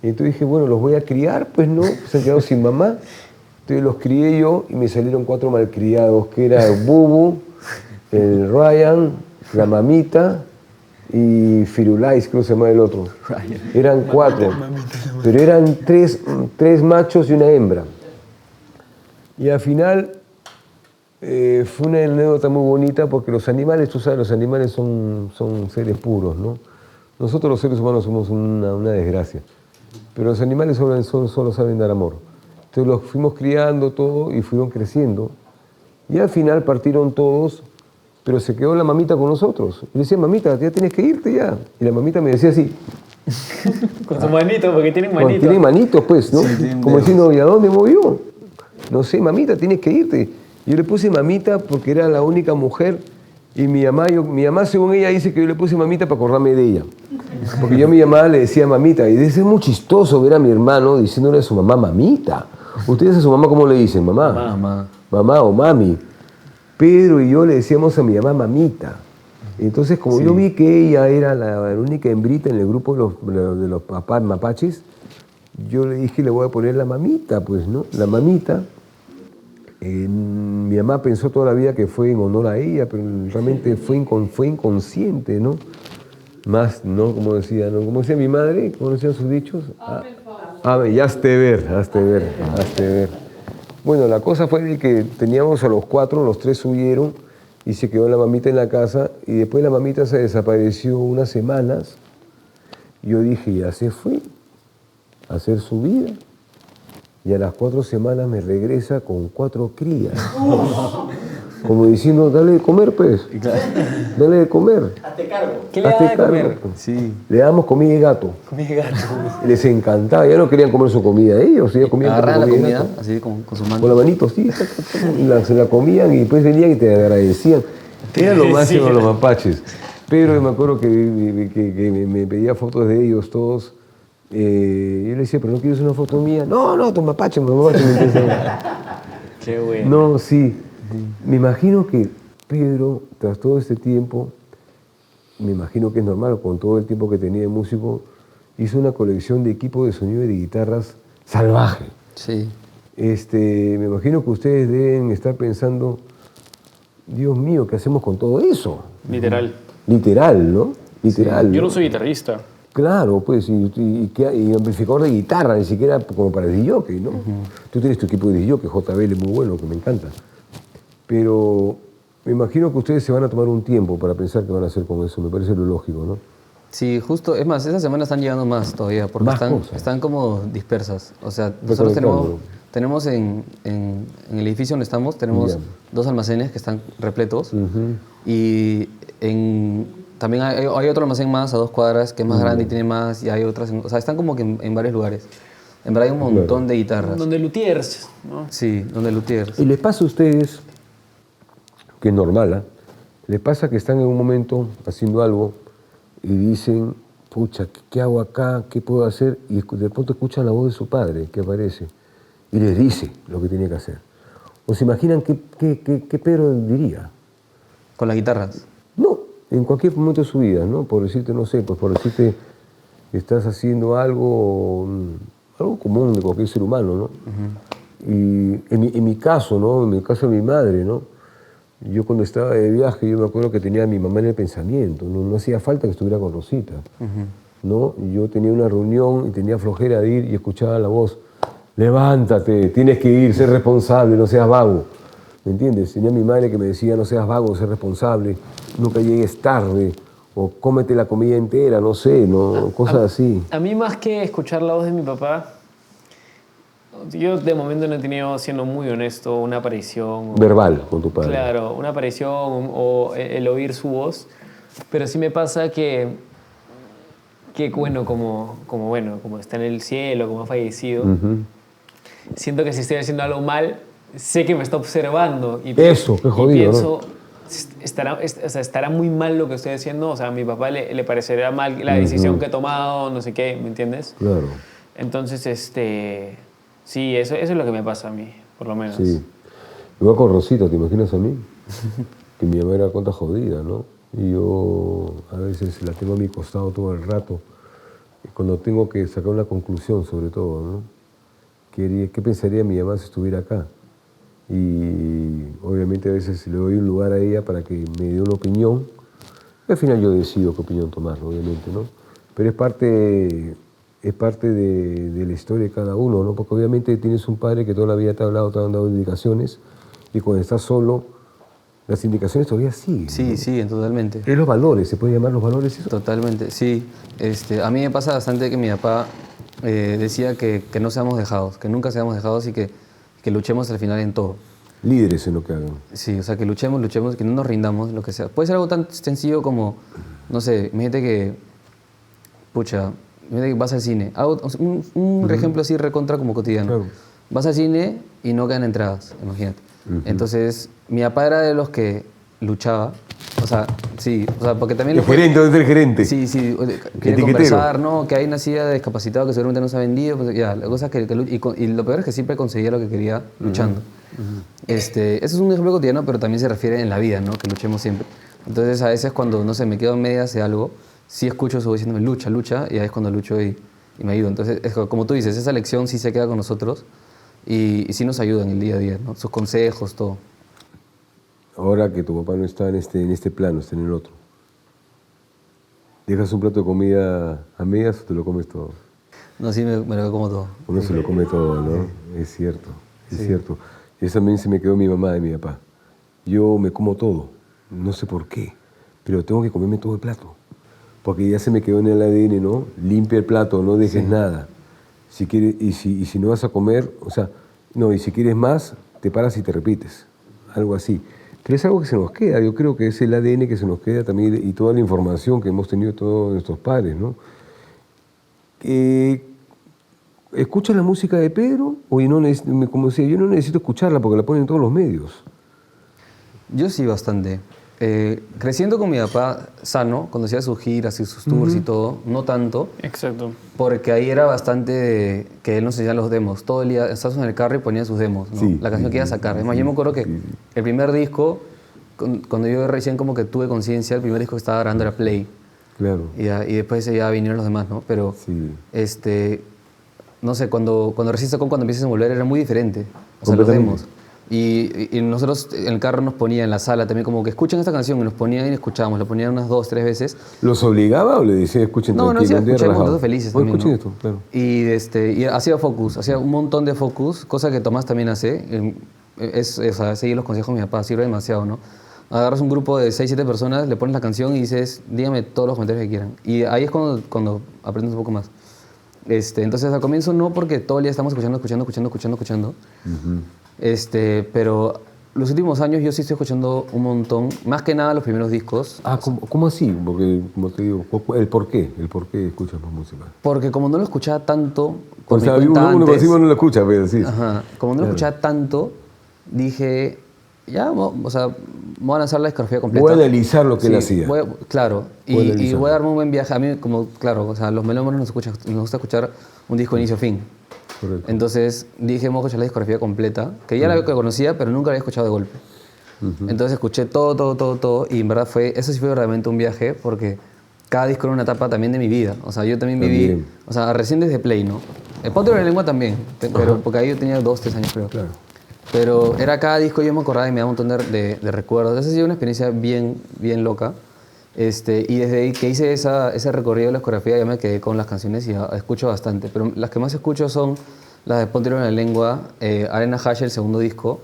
Y entonces dije, bueno, los voy a criar, pues no, se han quedado sin mamá. Entonces los crié yo y me salieron 4 malcriados, que era el Bubu, el Ryan, la mamita y Firulais, creo que se llama el otro. Eran 4, pero eran 3 machos y una hembra. Y al final fue una anécdota muy bonita porque los animales, tú sabes, los animales son seres puros, ¿no? Nosotros los seres humanos somos una desgracia, pero los animales solo saben dar amor. Entonces los fuimos criando todo y fueron creciendo. Y al final partieron todos, pero se quedó la mamita con nosotros. Y le decía, mamita, ya tienes que irte ya. Y la mamita me decía así. Con su manito, porque tienen Bueno, manito. tiene manitos, pues, ¿no? Sí, tienen Como dedos. diciendo, ¿y a dónde movió? No sé, mamita, tienes que irte. Yo le puse mamita porque era la única mujer. Y mi mamá, según ella, dice que yo le puse mamita para acordarme de ella. Porque yo a mi mamá le decía mamita. Y debe ser muy chistoso ver a mi hermano diciéndole a su mamá mamita. ¿Ustedes a su mamá cómo le dicen? Mamá. Mamá. Mamá o mami. Pedro y yo le decíamos a mi mamá mamita. Entonces, como yo vi que ella era la única hembrita en el grupo de los mapaches, yo le dije, le voy a poner la mamita, pues, ¿no? La mamita. Mi mamá pensó toda la vida que fue en honor a ella, pero realmente fue inconsciente, ¿no? Más, ¿no? Como decía, ¿no? Como decía mi madre, ¿cómo decían sus dichos? Ya hazte ver. Bueno, la cosa fue de que teníamos a los 4, los 3 huyeron y se quedó la mamita en la casa y después la mamita se desapareció unas semanas. Yo dije, ya se fue a hacer su vida. Y a las 4 semanas me regresa con 4 crías. Como diciendo, dale de comer, pues. Dale de comer. ¿Qué le daba de comer? Pues. Sí. Le damos comida y gato. Comida de gato. Les encantaba. Ya no querían comer su comida ellos. Ellos comían Agarraban la comida y comida, gato. así con su Con mano. la manito, sí. Y se la comían y después venían y te agradecían. Era lo máximo de los mapaches. Pero me acuerdo que me pedía fotos de ellos todos. Yo le decía, pero no quieres una foto mía. No, tu mapache, me empieza. Qué bueno. No, sí. Me imagino que Pedro, tras todo este tiempo, me imagino que es normal, con todo el tiempo que tenía de músico, hizo una colección de equipos de sonido y de guitarras salvaje. Sí. Me imagino que ustedes deben estar pensando, Dios mío, ¿qué hacemos con todo eso? Literal. Literal, ¿no? Literal. Yo no soy guitarrista. Claro, pues, y amplificador de guitarra, ni siquiera como para el DJ, ¿no? Tú tienes tu equipo de DJ, JBL, muy bueno, que me encanta. Pero me imagino que ustedes se van a tomar un tiempo para pensar qué van a hacer con eso, me parece lo lógico, ¿no? Sí, justo, es más, esta semana están llegando más todavía, porque Más cosas. están como dispersas. O sea, nosotros Recolectando. tenemos en el edificio donde estamos, tenemos Ya. 2 almacenes que están repletos. Y también hay otro almacén más a 2 cuadras que es más grande y tiene más, y hay otras, o sea, están como que en varios lugares. En verdad hay un montón de guitarras. Donde luthiers, ¿no? Sí, donde luthiers. Y les pasa a ustedes, que es normal, ¿ah? Les pasa que están en un momento haciendo algo y dicen, pucha, ¿qué hago acá? ¿Qué puedo hacer? Y de pronto escuchan la voz de su padre que aparece y les dice lo que tiene que hacer. ¿O se imaginan qué Pedro diría? Con las guitarras. No, en cualquier momento de su vida, ¿no? Por decirte, no sé, pues por decirte que estás haciendo algo común de cualquier ser humano, ¿no? Y en mi caso, ¿no? En mi caso de mi madre, ¿no? Yo cuando estaba de viaje, yo me acuerdo que tenía a mi mamá en el pensamiento, no hacía falta que estuviera con Rosita, ¿no? Y yo tenía una reunión y tenía flojera de ir y escuchaba la voz, levántate, tienes que ir, sé responsable, no seas vago, ¿me entiendes? Tenía a mi madre que me decía, no seas vago, sé responsable, nunca llegues tarde, o cómete la comida entera, no sé, ¿no? Cosas así. A mí más que escuchar la voz de mi papá, yo de momento no he tenido, siendo muy honesto, una aparición. Verbal con tu padre. Claro, una aparición o el oír su voz. Pero sí me pasa que bueno, como está en el cielo, como ha fallecido, siento que si estoy haciendo algo mal, sé que me está observando. Eso, qué jodido, y pienso, ¿no? estará muy mal lo que estoy haciendo. O sea, a mi papá le parecerá mal la decisión que he tomado, no sé qué, ¿me entiendes? Claro. Entonces, sí, eso es lo que me pasa a mí, por lo menos. Sí. Igual con Rosita, ¿te imaginas a mí? Que mi mamá era contra jodida, ¿no? Y yo a veces la tengo a mi costado todo el rato. Y cuando tengo que sacar una conclusión, sobre todo, ¿no? ¿Qué pensaría mi mamá si estuviera acá? Y obviamente a veces le doy un lugar a ella para que me dé una opinión. Y al final yo decido qué opinión tomar, obviamente, ¿no? Pero es parte de la historia de cada uno, ¿no? Porque obviamente tienes un padre que toda la vida te ha hablado, te ha dado indicaciones, y cuando estás solo, las indicaciones todavía siguen. Sí, ¿no? sí, totalmente. Es los valores, ¿se puede llamar los valores eso? Totalmente, sí. A mí me pasa bastante que mi papá decía que no seamos dejados, que nunca seamos dejados y que luchemos al final en todo. Líderes en lo que hagan. Sí, o sea, que luchemos, que no nos rindamos, lo que sea. Puede ser algo tan sencillo como, no sé, imagínate que vas al cine. Un ejemplo así recontra como cotidiano. Claro. Vas al cine y no quedan entradas, imagínate. Entonces, mi papá era de los que luchaba. O sea, sí, o sea, porque también... El gerente, ¿dónde está el gerente? Sí, quiere conversar, ¿no? Que hay una silla de discapacitado que seguramente no se ha vendido. Pues, ya, la cosa es y lo peor es que siempre conseguía lo que quería luchando. Ese es un ejemplo cotidiano, pero también se refiere en la vida, ¿no? Que luchemos siempre. Entonces, a veces cuando, no sé, me quedo en medias de algo, sí escucho su voz diciéndome, lucha, y ahí es cuando lucho y me ayudo. Entonces, como tú dices, esa lección sí se queda con nosotros y sí nos ayuda en el día a día, ¿no? Sus consejos, todo. Ahora que tu papá no está en este plano, está en el otro, ¿dejas un plato de comida a medias o te lo comes todo? No, sí me lo como todo. Uno se lo come todo, ¿no? Es cierto, es cierto. Y eso también se me quedó mi mamá y mi papá. Yo me como todo, no sé por qué, pero tengo que comerme todo el plato. Porque ya se me quedó en el ADN, ¿no? Limpia el plato, no dejes nada. Si quieres, y si no vas a comer, o sea, no, y si quieres más, te paras y te repites. Algo así. Pero es algo que se nos queda, yo creo que es el ADN que se nos queda también y toda la información que hemos tenido todos nuestros padres, ¿no? ¿Escuchas la música de Pedro? O como decía, yo no necesito escucharla porque la ponen en todos los medios. Yo sí, bastante. Creciendo con mi papá sano, cuando hacía sus giras y sus tours y todo, no tanto, Exacto. porque ahí era bastante que él nos enseñaba los demos. Todo el día estabas en el carro y ponía sus demos, ¿no? Sí, La canción que iba a sacar. Además, yo me acuerdo que el primer disco, cuando yo recién como que tuve conciencia, el primer disco que estaba grabando era Play. Claro. Y después ya vinieron los demás, ¿no? Pero, Sí. no sé, cuando recién sacó, cuando empiezas a volver, era muy diferente. O sea, los Completamente. demos. Y nosotros en el carro nos ponía en la sala también como que escuchen esta canción y nos ponían y escuchábamos, lo ponían unas 2, 3 veces. ¿Los obligaba o le decía escuchen No, tranquilo? decía un día escuchemos relajado? todos felices O también, escuchen ¿no? esto, claro. Y hacía focus, hacía un montón de focus, cosa que Tomás también hace. O sea, seguir los consejos de mi papá sirve demasiado, ¿no? Agarras un grupo de 6, 7 personas, le pones la canción y dices, dígame todos los comentarios que quieran. Y ahí es cuando aprendes un poco más. Entonces al comienzo no, porque todo el día estamos escuchando. Pero los últimos años yo sí estoy escuchando un montón, más que nada los primeros discos. Ah, ¿cómo así? Porque, como te digo, ¿el por qué escuchas más música? Porque como no lo escuchaba tanto, por O sea, mi cuenta uno antes, no lo escucha, pero sí. ajá, como no lo escuchaba tanto, dije, ya, o sea, voy a lanzar la discografía completa. Voy a analizar lo que él hacía. Claro, Voy a y analizar. voy a darme un buen viaje. A mí, como, claro, o sea, los melómanos nos gusta escuchar un disco de inicio a fin. Correcto. Entonces dije, vamos a escuchar la discografía completa, que ya la conocía, pero nunca la había escuchado de golpe. Entonces escuché todo, y en verdad eso sí fue verdaderamente un viaje, porque cada disco era una etapa también de mi vida. O sea, yo también viví, También. o sea, recién desde Play, ¿no? El Ponte en la Lengua también, pero porque ahí yo tenía 2, 3 años creo. Claro. Pero era cada disco, yo me acordaba y me daba un montón de recuerdos. Esa ha sido una experiencia bien, bien loca. Y desde ahí que hice ese recorrido de la discografía ya me quedé con las canciones y ya escucho bastante. Pero las que más escucho son las de Ponte en la Lengua, Arena Hash, el segundo disco,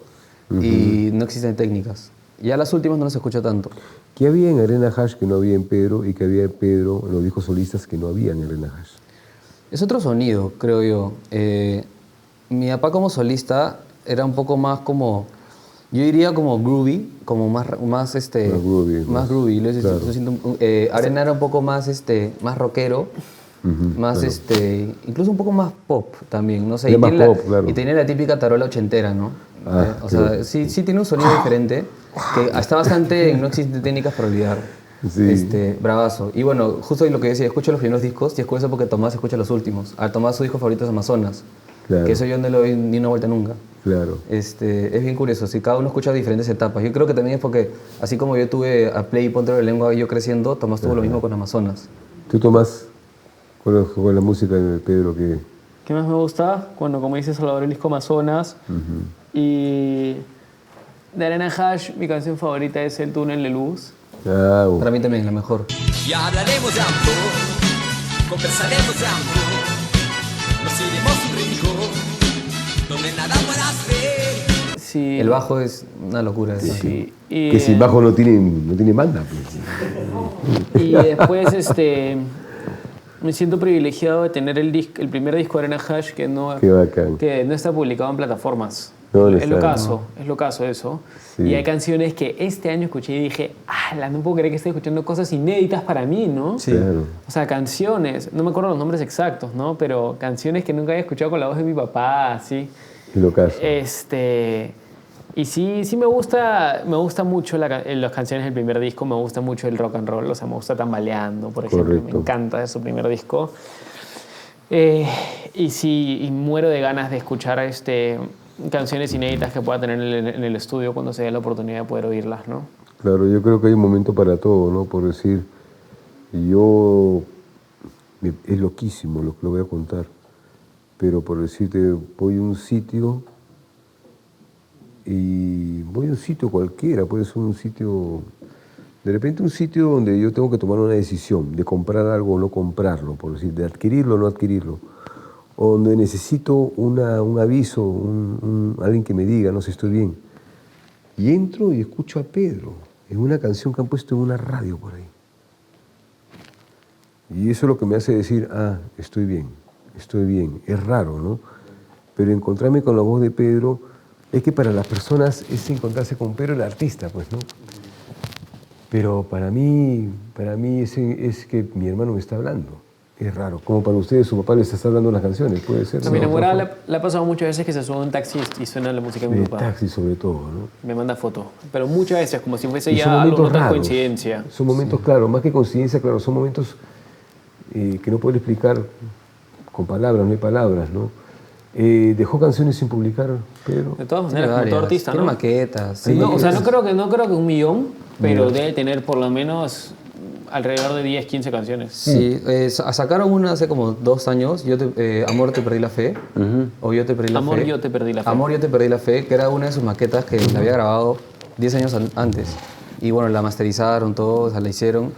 y No Existen Técnicas. Ya las últimas no las escucho tanto. ¿Qué había en Arena Hash que no había en Pedro y que había en Pedro en los discos solistas que no había en Arena Hash? Es otro sonido, creo yo. Mi papá como solista era un poco más como, yo diría como groovy, como más groovy, más groovy. claro. Arena era un poco más más rockero, más claro. incluso un poco más pop también, no sé. Era Y más tiene pop, claro. y tenía la típica tarola ochentera, ¿no? O sea, claro. sí tiene un sonido diferente que está bastante en No Existen Técnicas para Olvidar. Sí. Bravazo. Y bueno, justo lo que decía, escucho los primeros discos y escucho eso porque Tomás escucha los últimos. A Tomás su disco favorito es Amazonas, Claro. que eso yo no le doy ni una vuelta nunca. Claro. Es bien curioso, si cada uno escucha diferentes etapas. Yo creo que también es porque, así como yo tuve a Play y Ponte en la Lengua yo creciendo, Tomás tuvo lo mismo con Amazonas. ¿Tú, Tomás, con la música de Pedro que ¿Qué más me gusta? Cuando, como dice Salvador, el disco Amazonas. Y de Arena Hash, mi canción favorita es El Túnel de Luz. Para mí también, la mejor. Y hablaremos de amor, conversaremos de amor, nos iremos a un rincón donde nada pueda hacer. Sí. El bajo es una locura. eso. Sí. Y, que sin bajo no tiene banda? Pues. y después, me siento privilegiado de tener el primer disco de Arena Hash que no Qué bacán. está publicado en plataformas. No, no es está. lo caso eso. Sí. Y hay canciones que este año escuché y dije, no puedo creer que esté escuchando cosas inéditas para mí, ¿no? Sí. Claro. O sea, canciones, no me acuerdo los nombres exactos, ¿no? Pero canciones que nunca había escuchado con la voz de mi papá, así. Qué locazo. Y sí me gusta mucho las canciones del primer disco, me gusta mucho el rock and roll, o sea, me gusta Tambaleando, por ejemplo, Correcto. me encanta su primer disco. Y muero de ganas de escuchar canciones inéditas que pueda tener en el estudio cuando se dé la oportunidad de poder oírlas, ¿no? Claro, yo creo que hay un momento para todo, ¿no? Por decir, es loquísimo lo que lo voy a contar, pero por decirte, voy a un sitio cualquiera, puede ser un sitio, de repente un sitio donde yo tengo que tomar una decisión de comprar algo o no comprarlo, por decir, de adquirirlo o no adquirirlo, o donde necesito un aviso, alguien que me diga, no sé, estoy bien. Y entro y escucho a Pedro en una canción que han puesto en una radio por ahí. Y eso es lo que me hace decir, estoy bien. Es raro, ¿no? Pero encontrarme con la voz de Pedro, es que para las personas es encontrarse con Pedro el artista, pues, ¿no? Pero para mí es que mi hermano me está hablando. Es raro. Como para ustedes, su papá les está hablando las canciones, puede ser. A mi enamorada le ha pasado muchas veces que se sube a un taxi y suena la música de mi De papá. taxi sobre todo, ¿no? Me manda foto. Pero muchas veces, como si fuese Y son ya algo momentos no tan raros. coincidencia. Son momentos, claro, más que coincidencia, claro, son momentos que no puedo explicar con palabras, no hay palabras, ¿no? ¿Dejó canciones sin publicar, Pedro? De todas Tiene maneras, como todo varias. artista, Tiene ¿no? maquetas. Sí. No, o sea, no creo que 1 millón, pero debe tener por lo menos alrededor de 10, 15 canciones. Sí, sacaron una hace como 2 años, Amor, te perdí la fe, o Yo te perdí la Amor, fe. yo te perdí la fe. Amor, yo te perdí la fe, que era una de sus maquetas que la había grabado 10 años antes. Y bueno, la masterizaron, todo, o sea, la hicieron,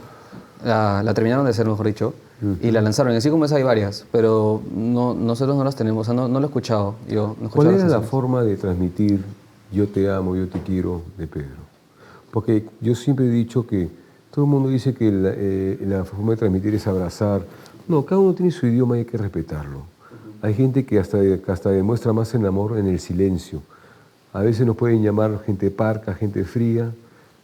la terminaron de hacer, mejor dicho, y la lanzaron. Y así como esa hay varias, pero nosotros no las tenemos, o sea, no lo he escuchado. Yo no he escuchado ¿Cuál las era la canciones. forma de transmitir yo te amo, yo te quiero de Pedro? Porque yo siempre he dicho que todo el mundo dice que la forma de transmitir es abrazar. No, cada uno tiene su idioma y hay que respetarlo. Hay gente que hasta demuestra más el amor en el silencio. A veces nos pueden llamar gente parca, gente fría,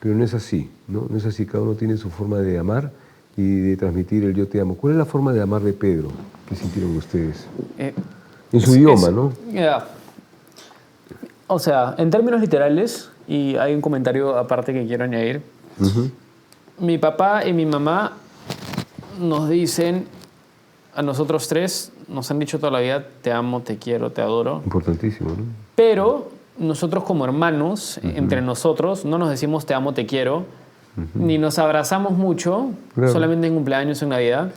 pero no es así, ¿no? No es así, cada uno tiene su forma de amar y de transmitir el yo te amo. ¿Cuál es la forma de amar de Pedro que sintieron ustedes? En su idioma, ¿no? O sea, en términos literales, y hay un comentario aparte que quiero añadir, mi papá y mi mamá nos dicen, a nosotros 3, nos han dicho toda la vida, te amo, te quiero, te adoro, Importantísimo, ¿no? pero nosotros como hermanos, entre nosotros, no nos decimos te amo, te quiero, ni nos abrazamos mucho, Claro. solamente en cumpleaños o en Navidad,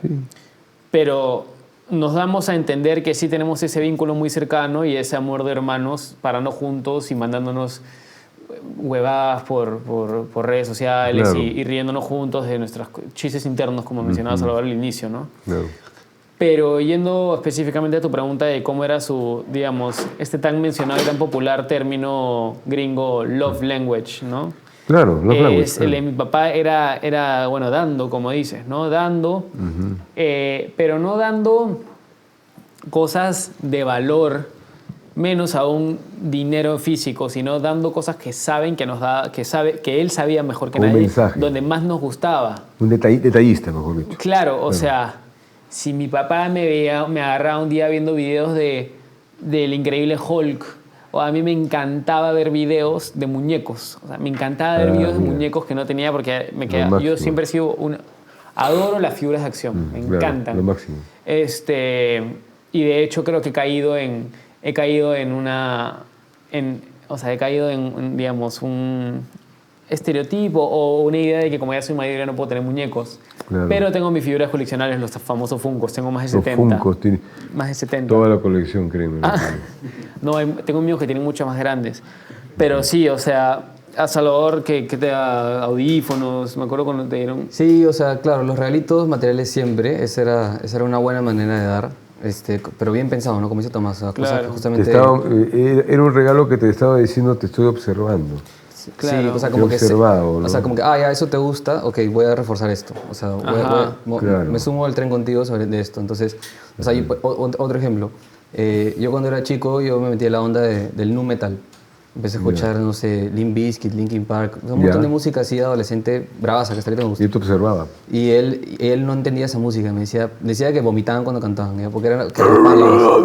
pero nos damos a entender que sí tenemos ese vínculo muy cercano y ese amor de hermanos, parando juntos y mandándonos huevadas por redes sociales Claro. y riéndonos juntos de nuestros chistes internos, como mencionaba Salvador al inicio, ¿no? Claro. Pero yendo específicamente a tu pregunta de cómo era su, digamos, este tan mencionado y tan popular término gringo, love language, ¿no? Claro, los language, El de claro. mi papá era, bueno, dando, como dices, ¿no? Dando, pero no dando cosas de valor, menos aún dinero físico, sino dando cosas que saben que nos da, que él sabía mejor que Un nadie, mensaje. donde más nos gustaba. Un detallista, mejor dicho. Claro, o sea, si mi papá me agarraba un día viendo videos del Increíble Hulk, o a mí me encantaba ver videos de muñecos, o sea, me encantaba ver videos de mira. muñecos que no tenía porque yo máximo. siempre he sido adoro las figuras de acción, me Claro, encantan. lo máximo. Y de hecho creo que he caído en digamos, un estereotipo o una idea de que como ya soy mayor ya no puedo tener muñecos. Claro. Pero tengo mis figuras coleccionables, los famosos Funkos, tengo más de Los 70. Funkos, tiene Más de 70. toda la colección, créeme. No, tengo amigos que tienen mucho más grandes. Pero sí, o sea, a Salvador que te da audífonos, me acuerdo cuando te dieron... Sí, o sea, claro, los regalitos materiales siempre, esa era una buena manera de dar, pero bien pensado, ¿no? Como dice Tomás, o sea, cosas Claro. que Te justamente... era un regalo que te estaba diciendo, te estoy observando. Claro. Sí, o sea, Te como he que observado, ¿no? o sea, como que, ya, eso te gusta, ok, voy a reforzar esto. O sea, Ajá. Claro. me sumo al tren contigo de esto. Entonces, o sea, otro ejemplo. Yo cuando era chico, yo me metí en la onda del nu metal. Empecé a escuchar, no sé, Limp Bizkit, Linkin Park, un montón de música así de adolescente bravaza que hasta ahorita me gusta. Y te observaba. Y él no entendía esa música, decía que vomitaban cuando cantaban, ¿ya? Porque eran pálidos.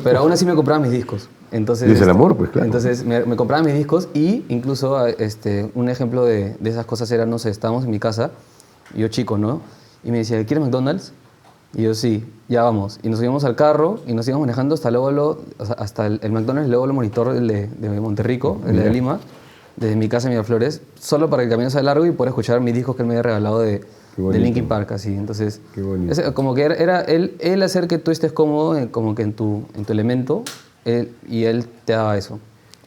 Pero aún así me compraba mis discos. Entonces, Y es el amor, pues, claro. Entonces me compraba mis discos y incluso un ejemplo de esas cosas era, no sé, estábamos en mi casa, yo chico, ¿no? Y me decía, ¿quieres McDonald's? Y yo, sí, ya vamos. Y nos subimos al carro y nos íbamos manejando hasta el McDonald's, luego el monitor el de Monterrico, el de Lima, desde mi casa en Miraflores, solo para que el camino sea largo y poder escuchar mis discos que él me había regalado de Linkin Park, así. Entonces, Qué bonito. como que era él hacer que tú estés cómodo, como que en tu elemento, y él te daba eso.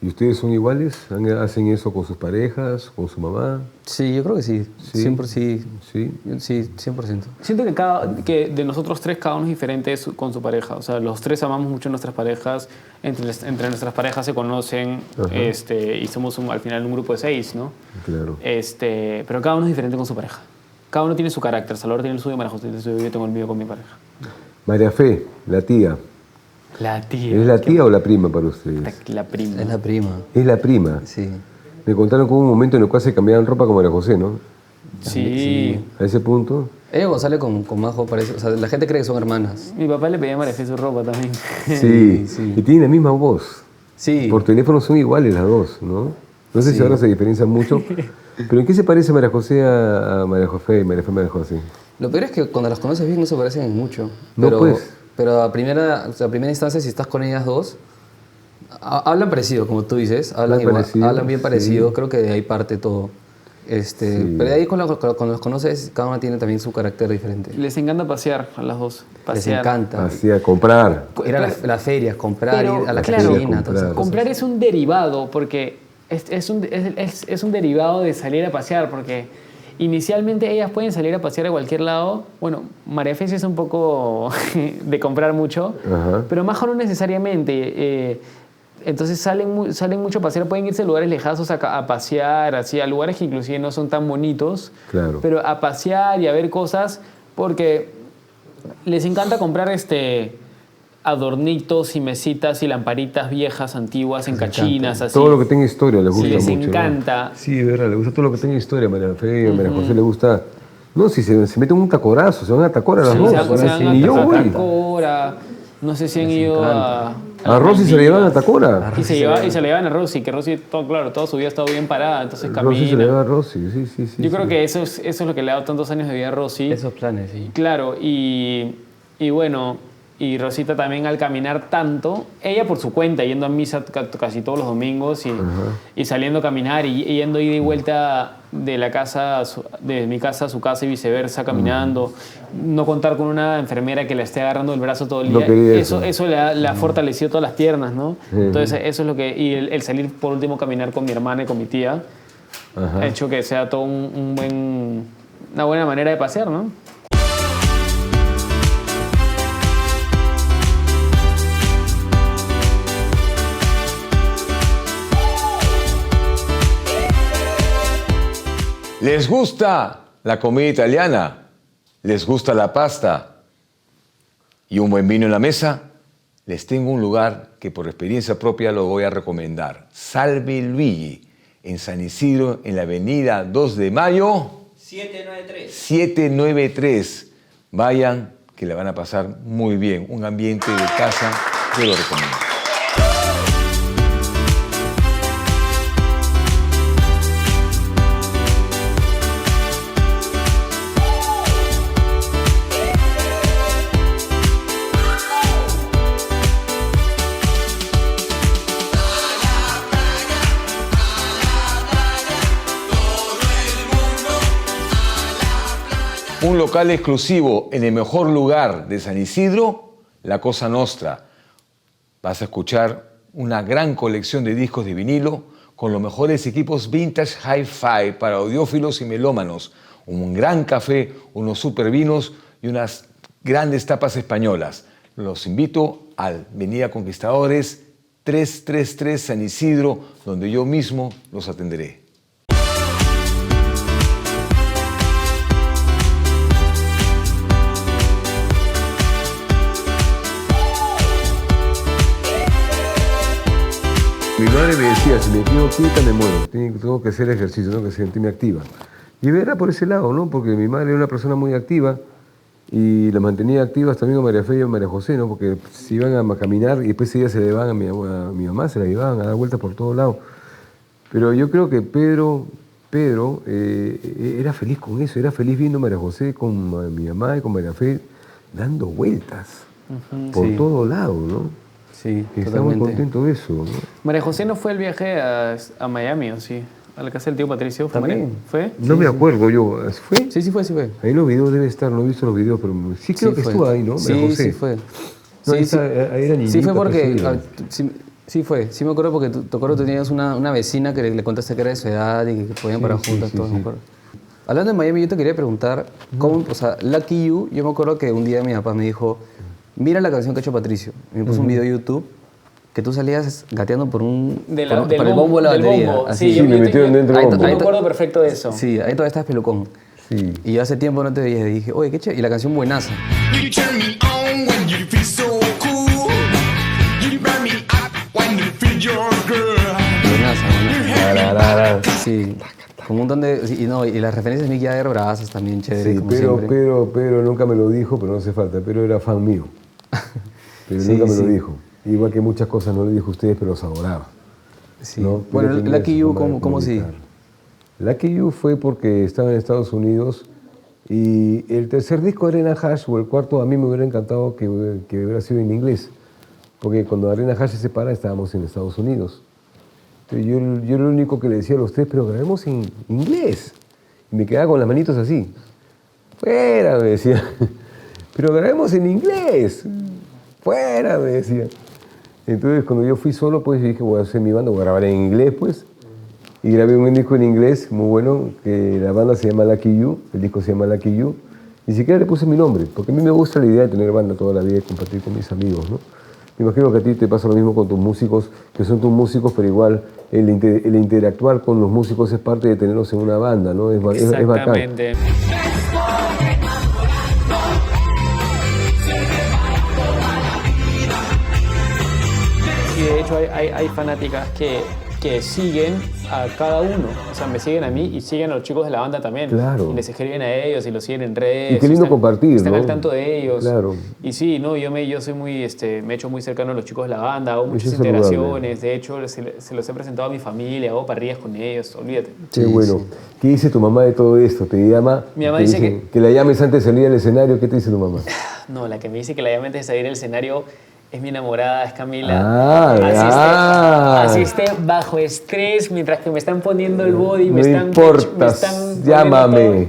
¿Y ustedes son iguales? ¿Hacen eso con sus parejas, con su mamá? Sí, yo creo que sí. Sí. Siempre sí. ¿Sí? Sí, 100%. Siento que de nosotros tres cada uno es diferente con su pareja. O sea, los tres amamos mucho a nuestras parejas. Entre nuestras parejas se conocen y somos al final un grupo de 6, ¿no? Claro. Pero cada uno es diferente con su pareja. Cada uno tiene su carácter. Salvador tiene el suyo, María José tiene el suyo, yo tengo el mío con mi pareja. María Fe, la tía. La tía. ¿Es la tía o la prima para ustedes? La prima. Es la prima. Es la prima. Sí. Me contaron que hubo un momento en el cual se cambiaban ropa con María José, ¿no? Sí. A ese punto. Ella cuando sale con Majo parece... O sea, la gente cree que son hermanas. Mi papá le pedía a María Fe su ropa también. Sí. Sí. Y tienen la misma voz. Sí. Por teléfono son iguales las dos, ¿no? No sé si ahora se diferencian mucho. ¿Pero en qué se parece María José a María José y María Fe a María José? Lo peor es que cuando las conoces bien no se parecen en mucho. No, Pero, pues. pero a primera instancia, si estás con ellas dos, hablan parecido, como tú dices. Hablan bien parecido. sí. Creo que de ahí parte todo. Pero de ahí cuando los conoces, cada una tiene también su carácter diferente. Les encanta pasear a las dos. Les Pasear. encanta. Hacía comprar. Ir a las ferias, comprar, Pero, ir a la claro, cantina, todas esas cosas. Comprar es un derivado, porque es un derivado de salir a pasear, porque inicialmente ellas pueden salir a pasear a cualquier lado. Bueno, María Fe sí es un poco de comprar mucho, Ajá. pero Majo no necesariamente. Entonces salen mucho a pasear, pueden irse a lugares lejanos a pasear, así, a lugares que inclusive no son tan bonitos, Claro. pero a pasear y a ver cosas, porque les encanta comprar adornitos y mesitas y lamparitas viejas, antiguas, en cachinas, así. Todo lo que tenga historia les gusta les mucho. ¿no? encanta. Sí, de verdad, le gusta todo lo que tenga historia. María Fe, María José le gusta. No, si se meten un tacorazo, se van a tacor a las Sí, dos. se van Ni yo a voy. Tacora, no sé si han ido a A Rosy se le llevan a Tacora. Y se le llevan a Rosy, que Rosy, toda su vida ha estado bien parada, entonces Rosy se le camina. lleva a Rosy, sí. Yo creo que eso es lo que le ha dado tantos años de vida a Rosy. Esos planes, sí. Claro, y bueno, Y Rosita también al caminar tanto, ella por su cuenta, yendo a misa casi todos los domingos y saliendo a caminar y yendo ida y vuelta de la casa, de mi casa a su casa y viceversa, caminando, no contar con una enfermera que la esté agarrando el brazo todo el día, eso le ha fortalecido todas las piernas, ¿no? Entonces eso es lo que, y el salir por último a caminar con mi hermana y con mi tía, ha hecho que sea todo una buena manera de pasear, ¿no? ¿Les gusta la comida italiana? ¿Les gusta la pasta? ¿Y un buen vino en la mesa? Les tengo un lugar que por experiencia propia lo voy a recomendar. Salve Luigi, en San Isidro, en la avenida 2 de Mayo. 793. Vayan, que la van a pasar muy bien. Un ambiente de casa, yo lo recomiendo. Un local exclusivo en el mejor lugar de San Isidro, La Cosa Nostra. Vas a escuchar una gran colección de discos de vinilo con los mejores equipos vintage hi-fi para audiófilos y melómanos, un gran café, unos super vinos y unas grandes tapas españolas. Los invito al Avenida Conquistadores 333 San Isidro, donde yo mismo los atenderé. Mi madre me decía, si me quedo quieta me muero, tengo que hacer ejercicio, tengo que sentirme activa. Y era por ese lado, ¿no? Porque mi madre era una persona muy activa y la mantenía activas también a María Fe y a María José, ¿no? Porque se iban a caminar y después ese día se le llevaban a mi mamá, se la llevaban a dar vueltas por todos lados. Pero yo creo que Pedro era feliz con eso, era feliz viendo a María José con mi mamá y con María Fe dando vueltas por todo lado, ¿no? Sí, Y está muy contento de eso, ¿no? María José no fue el viaje a Miami, ¿o sí? A la casa del tío Patricio. También. ¿Fue? No me acuerdo yo. ¿Fue? Sí fue. Ahí en los videos debe estar, no he visto los videos, pero sí creo que fue. estuvo ahí, ¿no? María Sí, José. sí fue. No, ahí era niñita, sí fue porque... pues, sí fue. Sí me acuerdo porque te acuerdo que tenías una vecina que le contaste que era de su edad y que podían parar juntas. sí, todos, sí. me acuerdo. Hablando de Miami, yo te quería preguntar, ¿cómo, o sea, Lucky You, yo me acuerdo que un día mi papá me dijo, mira la canción que ha hecho Patricio. Y me puso un video de YouTube que tú salías gateando por el bombo de la batería. Así. Sí, me metieron dentro del bombo. Yo me acuerdo perfecto de eso. Sí, ahí todavía estás pelucón. Sí. Y yo hace tiempo no te veía y dije, oye, qué chévere. Y la canción buenaza. You turn me on when you feel so cool. You burn me up when you feel your girl. Buenaza. Sí. Con un montón de... Y las referencias de Mick Jagger brazas también chévere, Sí, como pero siempre. nunca me lo dijo, pero no hace falta. Pero era fan mío. Pero nunca me lo dijo. Igual que muchas cosas no le dijo a ustedes, pero los adoraba. Sí. ¿no? Bueno, Pero tenía Lucky su You, forma de ¿cómo sí? comunicar. Lucky You fue porque estaba en Estados Unidos y el tercer disco de Arena Hash, o el cuarto, a mí me hubiera encantado que hubiera sido en inglés. Porque cuando Arena Hash se separa estábamos en Estados Unidos. Entonces yo lo único que le decía a los tres, pero grabemos en inglés. Y me quedaba con las manitos así. Fuera, me decía. Pero grabemos en inglés. Fuera, me decía. Entonces, cuando yo fui solo, pues dije, voy a hacer mi banda, voy a grabar en inglés, pues. Y grabé un disco en inglés muy bueno, que la banda se llama Lucky You, el disco se llama Lucky You. Ni siquiera le puse mi nombre, porque a mí me gusta la idea de tener banda toda la vida y compartir con mis amigos, ¿no? Me imagino que a ti te pasa lo mismo con tus músicos, que son tus músicos, pero igual el interactuar con los músicos es parte de tenerlos en una banda, ¿no? Es bacán. Exactamente. Y de hecho hay fanáticas que siguen a cada uno, o sea, me siguen a mí y siguen a los chicos de la banda también. Claro. Y les escriben a ellos y los siguen en redes. Y qué lindo compartir, están ¿no? al tanto de ellos. Claro. Y sí, no, yo soy muy, me he hecho muy cercano a los chicos de la banda, hago muchas es saludable. integraciones, de hecho se los he presentado a mi familia, hago parrillas con ellos, olvídate. Qué bueno. sí. ¿Qué dice tu mamá de todo esto? ¿Te llama? Mi mamá te dice que la llames antes de salir al escenario. ¿Qué te dice tu mamá? No, la que me dice que la llame antes de salir al escenario es mi enamorada, es Camila. Así esté bajo estrés mientras que me están poniendo el body, No me están importa, poniendo llámame.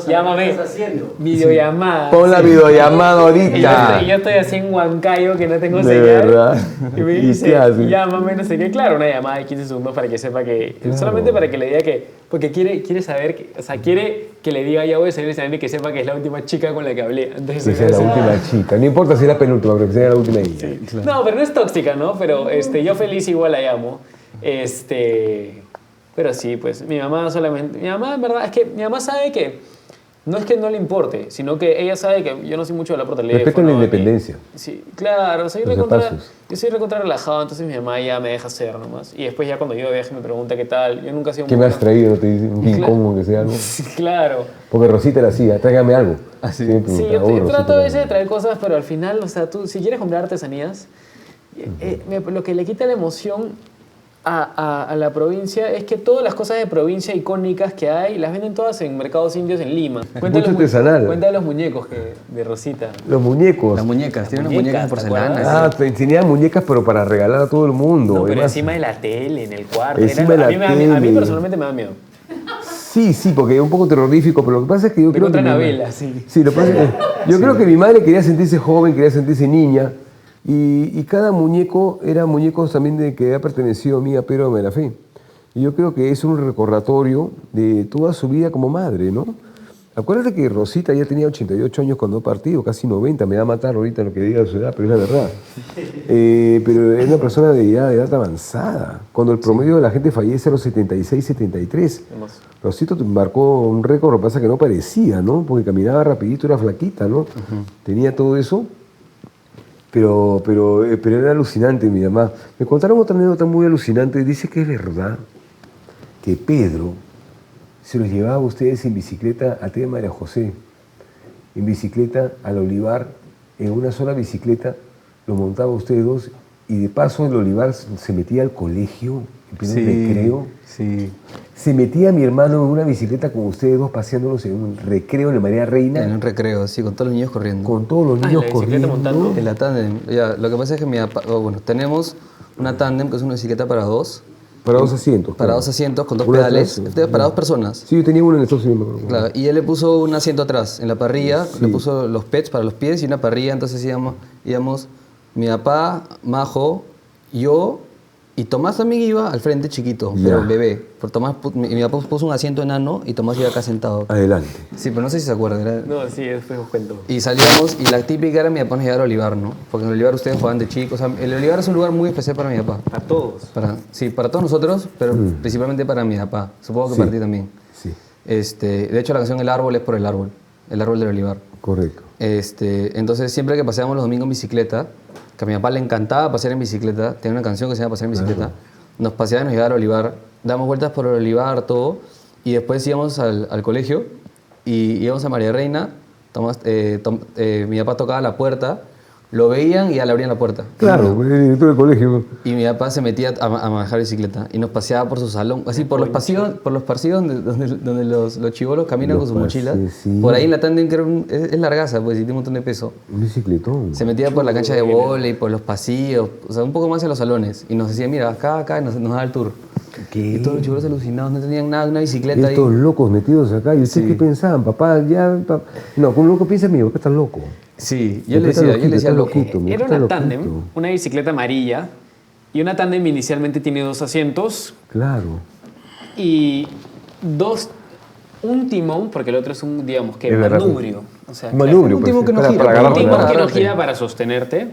Llámame. ¿Qué estás haciendo? Videollamada. Pon la videollamada ahorita. Y yo estoy así en Huancayo que no tengo De señal. verdad. Y me ¿Y dice, qué haces? llámame, no sé qué. Claro, una llamada de 15 segundos para que sepa que... Claro. Solamente para que le diga que... Porque quiere saber, o sea, quiere que le diga ya voy a salir al escenario y que sepa que es la última chica con la que hablé. Entonces, Que sea la última chica. No importa si es la penúltima, pero que sea la última ella. No, pero no es tóxica, ¿no? Pero yo feliz igual la llamo. Pero sí, pues mi mamá solamente... Mi mamá, en verdad, es que mi mamá sabe que... No es que no le importe, sino que ella sabe que yo no soy mucho de hablar por teléfono. Respeto la independencia. Sí, claro. O sea, Los zapatos. yo soy recontra relajado, entonces mi mamá ya me deja hacer nomás. Y después ya cuando yo de viaje me pregunta qué tal. Yo nunca he sido ¿Qué muy me has traído? Te dice un King Kong o que sea algo. Sí, claro. Porque Rosita la hacía, tráigame algo. Así. me Sí, preguntaba, yo "Oh, Rosita, trato a veces de tráigame". traer cosas, pero al final, o sea, tú, si quieres comprar artesanías, lo que le quita la emoción a la provincia es que todas las cosas de provincia icónicas que hay, las venden todas en mercados indios en Lima. Mucho artesanal. Cuenta de los muñecos de Rosita. Los muñecos. Las muñecas, tiene unas muñecas de muñecas, ¿te porcelana. acuerdas? Te enseñaban muñecas, pero para regalar a todo el mundo. No, pero Además, encima de la tele, en el cuarto. Encima de la a mí tele. personalmente me da miedo. Sí, porque es un poco terrorífico, pero lo que pasa es que yo Me creo que... encuentran a mi Vela, ma- sí. Sí, lo que pasa es que yo creo que mi madre quería sentirse joven, quería sentirse niña, y cada muñeco era muñecos también de que ha pertenecido a mí, a Pedro de la Fe. Y yo creo que es un recordatorio de toda su vida como madre, ¿no? Acuérdate que Rosita ya tenía 88 años cuando partió, casi 90, me va a matar ahorita lo que diga su edad, pero es la verdad. Pero es una persona de edad avanzada, cuando el promedio de la gente fallece a los 76, 73. Rosita marcó un récord, lo que pasa es que no parecía, ¿no? Porque caminaba rapidito, era flaquita, ¿no? Tenía todo eso, pero era alucinante mi mamá. Me contaron otra anécdota muy alucinante, dice que es verdad que Pedro se los llevaba a ustedes en bicicleta a Tía María José, en bicicleta al Olivar, en una sola bicicleta, lo montaba ustedes dos, y de paso el Olivar se metía al colegio, en pleno recreo. Sí. Se metía mi hermano en una bicicleta con ustedes dos paseándolos en un recreo en la María Reina, En un recreo, sí, con todos los niños corriendo. con todos los Ah, en niños la bicicleta corriendo. montando. En la tándem. Ya, lo que pasa es que tenemos una tándem que es una bicicleta para dos. Para dos asientos. Para claro. dos asientos con dos Una pedales. atrás, Para dos personas. Sí, yo tenía uno en Estados Unidos. me acuerdo. Claro, y él le puso un asiento atrás, en la parrilla, le puso los pets para los pies y una parrilla, entonces íbamos mi papá, Majo, yo y Tomás también iba al frente chiquito, Ya. pero bebé. Por Tomás, mi papá puso un asiento enano y Tomás iba acá sentado. Adelante. Sí, pero no sé si se acuerdan. No, sí, después os cuento. Y salíamos y la típica era mi papá nos llevaba al Olivar, ¿no? Porque en el Olivar ustedes jugaban de chicos. O sea, el Olivar es un lugar muy especial para mi papá. A todos. Sí, para todos nosotros, pero principalmente para mi papá. Supongo que Sí. para ti también. Sí, De hecho, la canción El Árbol es por el árbol del olivar. correcto. Entonces, siempre que paseábamos los domingos en bicicleta, que a mi papá le encantaba pasear en bicicleta, tenía una canción que se llama Pasear en bicicleta, nos paseaba y nos llevaba al olivar, dábamos vueltas por el olivar, todo, y después íbamos al colegio y íbamos a María Reina, mi papá tocaba la puerta, lo veían y ya le abrían la puerta. Claro, el director del colegio. Y mi papá se metía a manejar bicicleta y nos paseaba por su salón, así por los pasillos donde los chibolos caminan Los con sus mochilas. pasillos, sí. Por ahí en la tándem, que es largaza, pues, y tiene un montón de peso. Un bicicletón. Se metía por la cancha de vóley, por los pasillos, o sea, un poco más hacia los salones. Y nos decía, mira, acá, y nos daba el tour. Y todos los chibolos alucinados, no tenían nada, una bicicleta ahí. Estos locos metidos acá. ¿Y ustedes qué pensaban? Papá, No, un loco piensa, mi papá está loco. Sí, Mi papá está yo le decía loco. loquito, mi Era papá una está tándem, loquito. una bicicleta amarilla. Y una tándem inicialmente tiene 2 asientos Claro. y un timón, porque el otro es un, digamos, que Es verdad. manubrio. O sea, Manubrio, un pues, timón que no para gira, agarrar un timón para que no agarrarte. gira para sostenerte.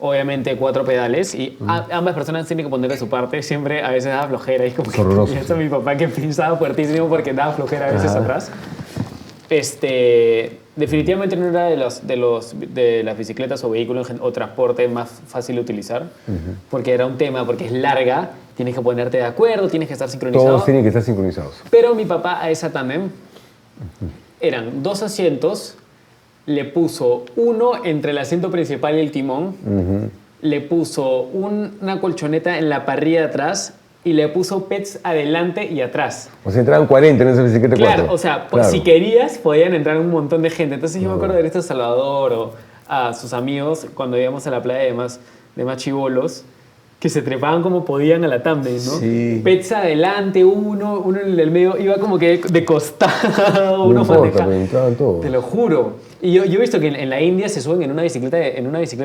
Obviamente 4 pedales y ambas personas tienen que poner de su parte. Siempre a veces daba flojera. Y como Es horroroso, y esto mi papá que pensaba fuertísimo porque daba flojera a veces atrás. Definitivamente no era de las bicicletas o vehículos o transporte más fácil de utilizar, porque era un tema, porque es larga, tienes que ponerte de acuerdo, tienes que estar sincronizado. Todos tienen que estar sincronizados. Pero mi papá a esa tándem eran 2 asientos, le puso uno entre el asiento principal y el timón, le puso una colchoneta en la parrilla de atrás y le puso pets adelante y atrás. O sea, entraban 40 en esa bicicleta. Claro, 4. o sea, pues, si querías, podían entrar un montón de gente. Entonces yo me acuerdo de Ernesto Salvador o a sus amigos cuando íbamos a la playa de más chibolos, que se trepaban como podían a la tumble, ¿no? Sí. Pets adelante, uno en el medio, iba como que de costado, No uno importa, manejaba. me entraban todos. Te lo juro. Y yo he visto que en la India se suben en una bicicleta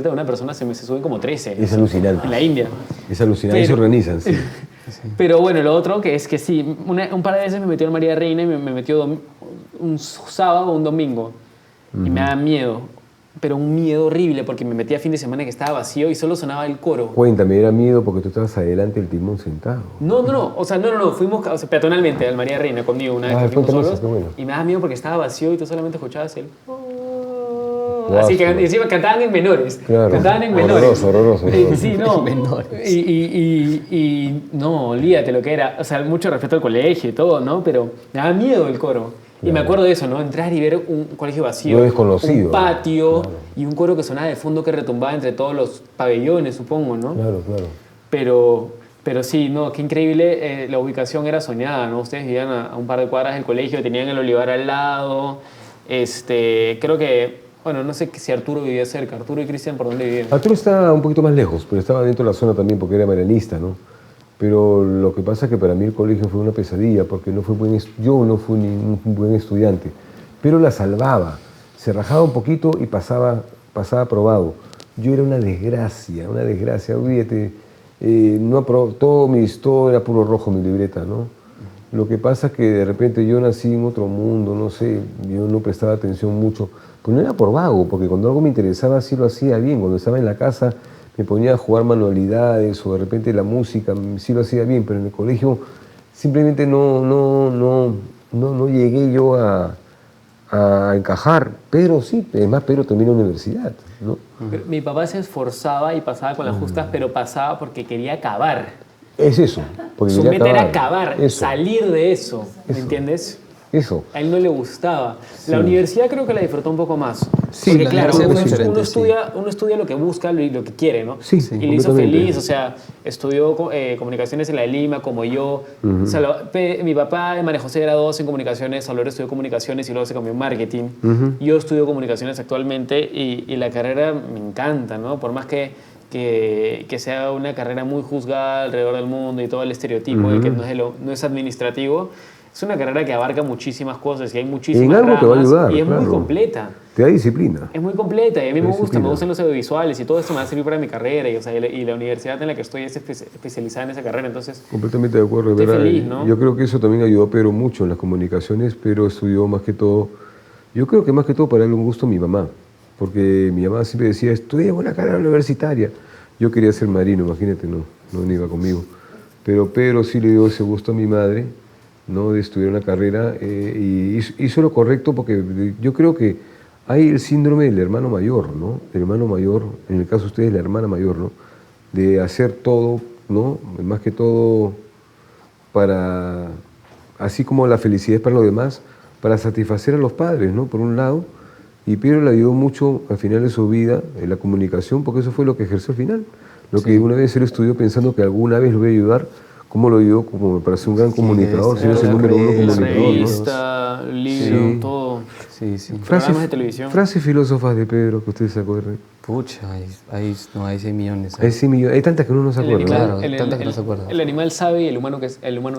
de una persona, se suben como 13. Es alucinante. En la India. Es alucinante, ahí se Pero- organizan, sí. Pero bueno, lo otro que es que sí, un par de veces me metió en María Reina y me metió un sábado o un domingo. Y me daba miedo, pero un miedo horrible porque me metía fin de semana que estaba vacío y solo sonaba el coro. Cuéntame, era miedo porque tú estabas adelante del timón sentado. No, fuimos peatonalmente al María Reina conmigo una vez Ah, que fuimos cuéntame solos eso, qué bueno. y me daba miedo porque estaba vacío y tú solamente escuchabas el... Guau, Así que sí. encima cantaban en menores. Claro. Cantaban en menores. Horroroso. Sí, no. Menores. Y no, olvídate lo que era. O sea, mucho respeto al colegio y todo, ¿no? Pero me daba miedo el coro. Y me acuerdo de eso, ¿no? Entrar y ver un colegio vacío. Lo desconocido. Un patio Claro. y un coro que sonaba de fondo que retumbaba entre todos los pabellones, supongo, ¿no? Claro. Pero sí, no, qué increíble. La ubicación era soñada, ¿no? Ustedes vivían a un par de cuadras del colegio, tenían el olivar al lado. Creo que, bueno, no sé si Arturo vivía cerca. Arturo y Cristian, ¿por dónde vivían? Arturo está un poquito más lejos, pero estaba dentro de la zona también porque era marianista, ¿no? Pero lo que pasa es que para mí el colegio fue una pesadilla porque yo no fui ni un buen estudiante, pero la salvaba. Se rajaba un poquito y pasaba aprobado. Yo era una desgracia, olvídate. Todo era puro rojo mi libreta, ¿no? Lo que pasa es que de repente yo nací en otro mundo, no sé, yo no prestaba atención mucho. Pues no era por vago, porque cuando algo me interesaba sí lo hacía bien. Cuando estaba en la casa me ponía a jugar manualidades o de repente la música, sí lo hacía bien, pero en el colegio simplemente no llegué yo a encajar. Pero sí, además, pero terminé la universidad, ¿no? Pero mi papá se esforzaba y pasaba con las justas, pero pasaba porque quería acabar. Es eso. Porque Su quería meta era acabar, Eso, salir de eso, ¿me Eso. entiendes? Eso. A él no le gustaba. La universidad creo que la disfrutó un poco más. Sí, porque la claro, universidad uno, fue diferente, uno estudia lo que busca y lo que quiere, ¿no? Sí, Y le hizo completamente. feliz, o sea, estudió comunicaciones en la de Lima, como yo. Mi papá, María José, graduó en comunicaciones, Salvador estudió comunicaciones y luego se cambió en marketing. Yo estudio comunicaciones actualmente y la carrera me encanta, ¿no? Por más que sea una carrera muy juzgada alrededor del mundo y todo el estereotipo de que no es administrativo, es una carrera que abarca muchísimas cosas y hay muchísimas En algo te va a ramas ayudar, y es muy claro. completa. Te da disciplina. Es muy completa y a mí me gusta, disciplina. me gustan los audiovisuales y todo esto me va a servir para mi carrera y, o sea, y la universidad en la que estoy es especializada en esa carrera, entonces Completamente de acuerdo, Estoy ¿verdad? feliz, ¿no? Yo creo que eso también ayudó a Pedro mucho en las comunicaciones, pero estudió más que todo, yo creo que más que todo para darle un gusto a mi mamá, porque mi mamá siempre decía, estudia una carrera universitaria. Yo quería ser marino, imagínate, no iba conmigo. Pero Pedro sí le dio ese gusto a mi madre, ¿no? De estudiar una carrera y hizo lo correcto porque yo creo que hay el síndrome del hermano mayor, ¿no? Del hermano mayor, en el caso de ustedes la hermana mayor, ¿no? De hacer todo, ¿no? Más que todo para, así como la felicidad es para los demás, para satisfacer a los padres, ¿no? Por un lado, y Pedro le ayudó mucho al final de su vida en la comunicación, porque eso fue lo que ejerció al final. Lo que una vez él estudió pensando que alguna vez lo iba a ayudar, ¿cómo lo ayudó? Como me parece un gran comunicador, si no es el número uno la comunicador, ¿no? revista, libro, Sí. todo. Sí, sí. Programas de televisión. Frases filósofas de Pedro que ustedes se acuerden. Pucha, hay 100 millones. Hay, 100 millones, hay tantas que uno no se acuerda, ¿no? Claro, tantas que no se acuerdan. El animal sabe y el humano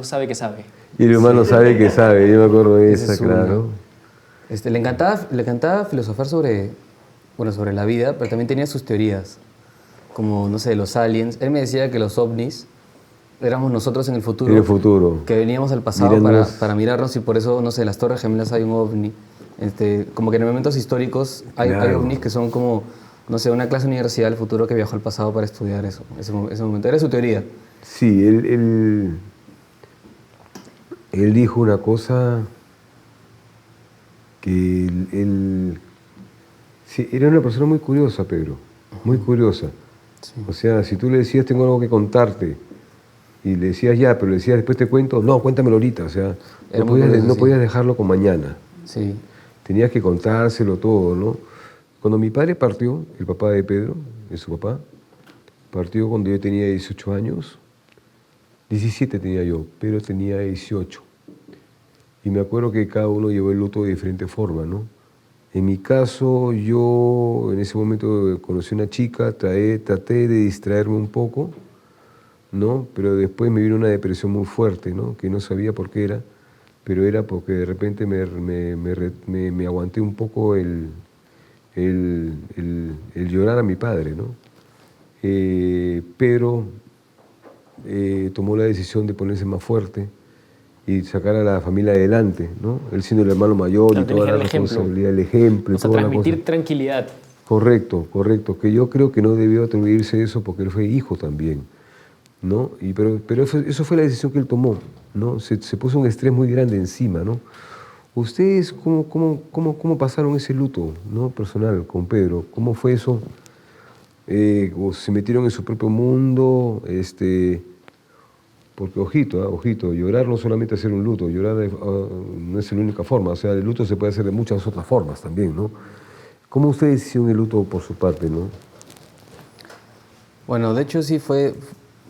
sabe que sabe. Y el humano sabe que sabe, yo me acuerdo de Esa esa, es una. claro. Le encantaba filosofar sobre la vida, pero también tenía sus teorías, como, no sé, los aliens. Él me decía que los ovnis éramos nosotros en el futuro. En el futuro. Que veníamos al pasado Mirándonos. para mirarnos y por eso, no sé, en las Torres Gemelas hay un ovni. Como que en momentos históricos hay Claro. ovnis que son como, no sé, una clase de universidad del futuro que viajó al pasado para estudiar eso, ese momento. Era su teoría. Sí, él dijo una cosa que sí, era una persona muy curiosa, Pedro, muy curiosa. O sea, si tú le decías, tengo algo que contarte, y le decías ya, pero le decías, después te cuento, no, cuéntamelo ahorita, o sea, Era no muy curioso, sí. podías dejarlo con mañana. Sí. Tenías que contárselo todo, ¿no? Cuando mi padre partió, el papá de Pedro, de su papá, partió cuando yo tenía 18 años, 17 tenía yo, Pedro tenía 18. Y me acuerdo que cada uno llevó el luto de diferente forma, ¿no? En mi caso, yo en ese momento conocí una chica, traté de distraerme un poco, ¿no? Pero después me vino una depresión muy fuerte, ¿no? Que no sabía por qué era, pero era porque de repente me aguanté un poco el llorar a mi padre, ¿no? Pero tomó la decisión de ponerse más fuerte y sacar a la familia adelante, ¿no? Él siendo el hermano mayor Claro, y toda la el ejemplo. responsabilidad, el ejemplo y O sea, toda la cosa. transmitir tranquilidad. Correcto, que yo creo que no debió atribuirse eso porque él fue hijo también, ¿no? Pero eso fue la decisión que él tomó, ¿no? Se puso un estrés muy grande encima, ¿no? ¿Ustedes cómo pasaron ese luto, ¿no? Personal con Pedro? ¿Cómo fue eso? ¿O se metieron en su propio mundo? Porque ojito, llorar no solamente hacer un luto, llorar no es la única forma, o sea, el luto se puede hacer de muchas otras formas también, ¿no? ¿Cómo ustedes hicieron el luto por su parte, no? Bueno, de hecho sí fue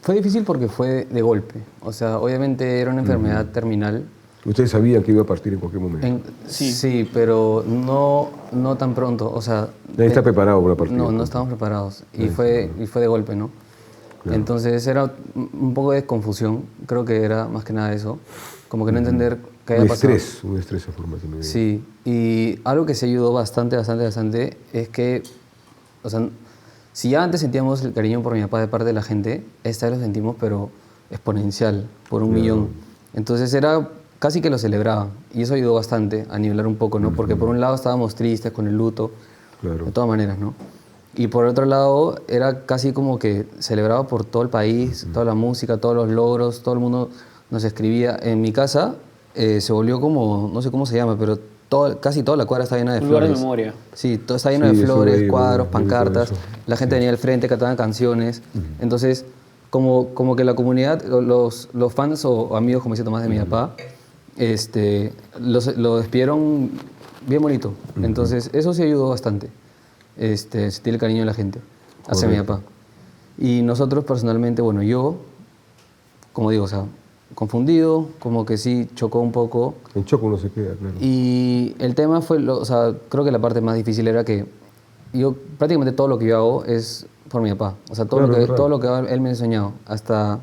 difícil porque fue de golpe. O sea, obviamente era una enfermedad terminal. Ustedes sabían que iba a partir en cualquier momento. Sí, pero no tan pronto. O sea, Nadie está preparado para partir. no estábamos preparados. Y fue de golpe, ¿no? Claro. Entonces era un poco de confusión. Creo que era más que nada eso. Como que no entender qué había pasado. Un estrés esa forma también. Sí, y algo que se ayudó bastante es que, o sea, si ya antes sentíamos el cariño por mi papá de parte de la gente, esta vez lo sentimos, pero exponencial, por 1.000.000. Entonces era casi que lo celebraban, y eso ayudó bastante a nivelar un poco, ¿no? Porque por un lado estábamos tristes con el luto, de todas maneras, ¿no? Y por otro lado era casi como que celebrado por todo el país, toda la música, todos los logros, todo el mundo nos escribía. En mi casa se volvió como, no sé cómo se llama, pero casi toda la cuadra está llena de flores. Un lugar de memoria. Sí, todo está lleno de flores, cuadros, pancartas. La gente venía al frente, cantaban canciones. Entonces, como que la comunidad, los fans o amigos, como dice Tomás, de mi papá, lo despidieron bien bonito. Entonces, eso sí ayudó bastante. Sentir el cariño de la gente hacia mi papá. Y nosotros personalmente, bueno, yo, como digo, o sea, confundido, como que sí chocó un poco. En choco no se queda, claro. Y el tema fue, o sea, creo que la parte más difícil era que yo prácticamente todo lo que yo hago es por mi papá. O sea, todo lo que él me ha enseñado, hasta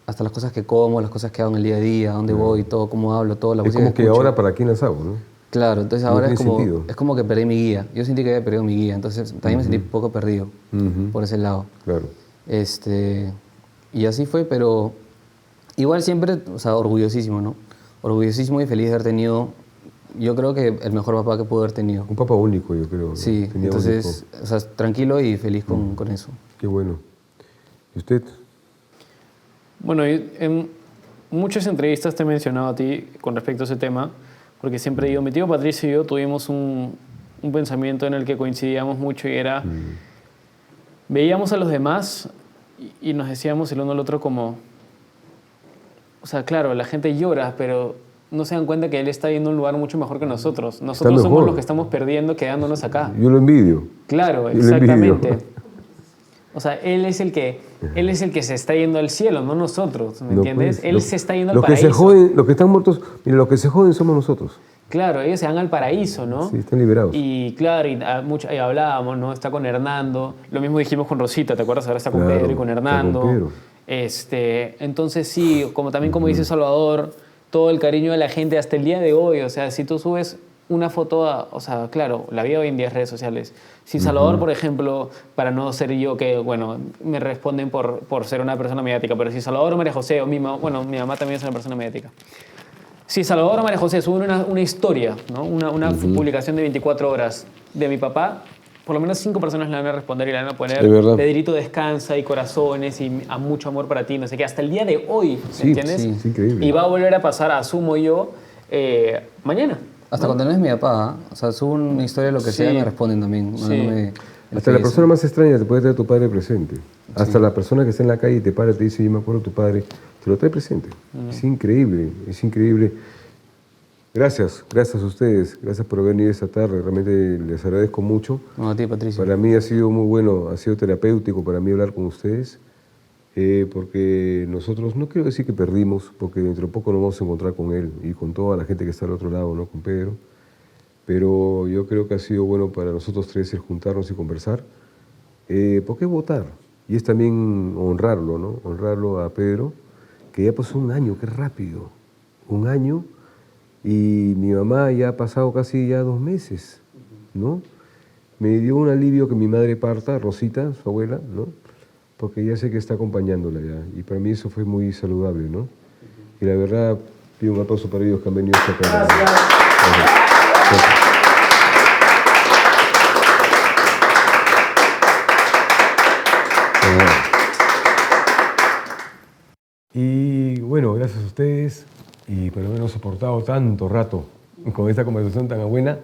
las cosas que como, las cosas que hago en el día a día, dónde voy, todo, cómo hablo, todo, la música como que ahora para quién las hago, ¿no? Claro, entonces No ahora tiene sentido. es como que perdí mi guía. Yo sentí que había perdido mi guía, entonces también me sentí un poco perdido por ese lado. Claro. Y así fue, pero igual siempre, o sea, orgullosísimo, ¿no? Orgullosísimo y feliz de haber tenido, yo creo que el mejor papá que pude haber tenido. Un papá único, yo creo. Sí, Tenía entonces, único. o sea, tranquilo y feliz con eso. Qué bueno. ¿Y usted? Bueno, en muchas entrevistas te he mencionado a ti con respecto a ese tema, porque siempre digo, mi tío Patricio y yo tuvimos un pensamiento en el que coincidíamos mucho y era, veíamos a los demás y nos decíamos el uno al otro como, o sea, claro, la gente llora, pero no se dan cuenta que él está yendo a un lugar mucho mejor que nosotros. Nosotros somos los que estamos perdiendo quedándonos acá. Yo lo envidio. Claro, Yo lo envidio. exactamente. O sea, él es el que se está yendo al cielo, no nosotros, ¿me entiendes? Pues, él se está yendo al los que paraíso. se joden, los que están muertos, mira, los que se joden somos nosotros. Claro, ellos se van al paraíso, ¿no? Sí, están liberados. Y claro, y hablábamos, ¿no? Está con Hernando. Lo mismo dijimos con Rosita, ¿te acuerdas? Ahora está con Claro, Pedro y con está con Hernando. Pedro. Entonces sí, como dice Salvador, todo el cariño de la gente hasta el día de hoy. O sea, si tú subes una foto, o sea, claro, la vida hoy en día es redes sociales. Si Salvador, por ejemplo, para no ser yo que, bueno, me responden por ser una persona mediática, pero si Salvador o María José, o mi mamá también es una persona mediática. Si Salvador o María José suben una historia, ¿no? Una publicación de 24 horas de mi papá, por lo menos 5 personas le van a responder y le van a poner Es verdad. Pedrito descansa y corazones y a mucho amor para ti, no sé qué, hasta el día de hoy, ¿me Sí, entiendes? sí, es increíble. Y va a volver a pasar, asumo yo, mañana. Hasta cuando no es mi papá, o sea, subo una historia, lo que sea, me responden también. Sí. Hasta la persona más extraña te puede traer tu padre presente. Hasta la persona que está en la calle y te para y te dice, yo me acuerdo de tu padre, te lo trae presente. Es increíble, es increíble. Gracias a ustedes, gracias por haber venido esta tarde, realmente les agradezco mucho. No, a ti, Patricio. Para mí ha sido muy bueno, ha sido terapéutico para mí hablar con ustedes, porque nosotros, no quiero decir que perdimos, porque dentro de poco nos vamos a encontrar con él y con toda la gente que está al otro lado, ¿no? Con Pedro. pero yo creo que ha sido bueno para nosotros tres el juntarnos y conversar. ¿Por qué votar? Y es también honrarlo, ¿no? Honrarlo a Pedro, que ya pasó un año, qué rápido. Un año, y mi mamá ya ha pasado casi ya 2 meses, ¿no? Me dio un alivio que mi madre parta, Rosita, su abuela, ¿no? Porque ya sé que está acompañándola ya, y para mí eso fue muy saludable, ¿no? Y la verdad, pido un aplauso para ellos que han venido a esta tarde. Gracias. Y bueno, gracias a ustedes y por habernos soportado tanto rato con esta conversación tan buena.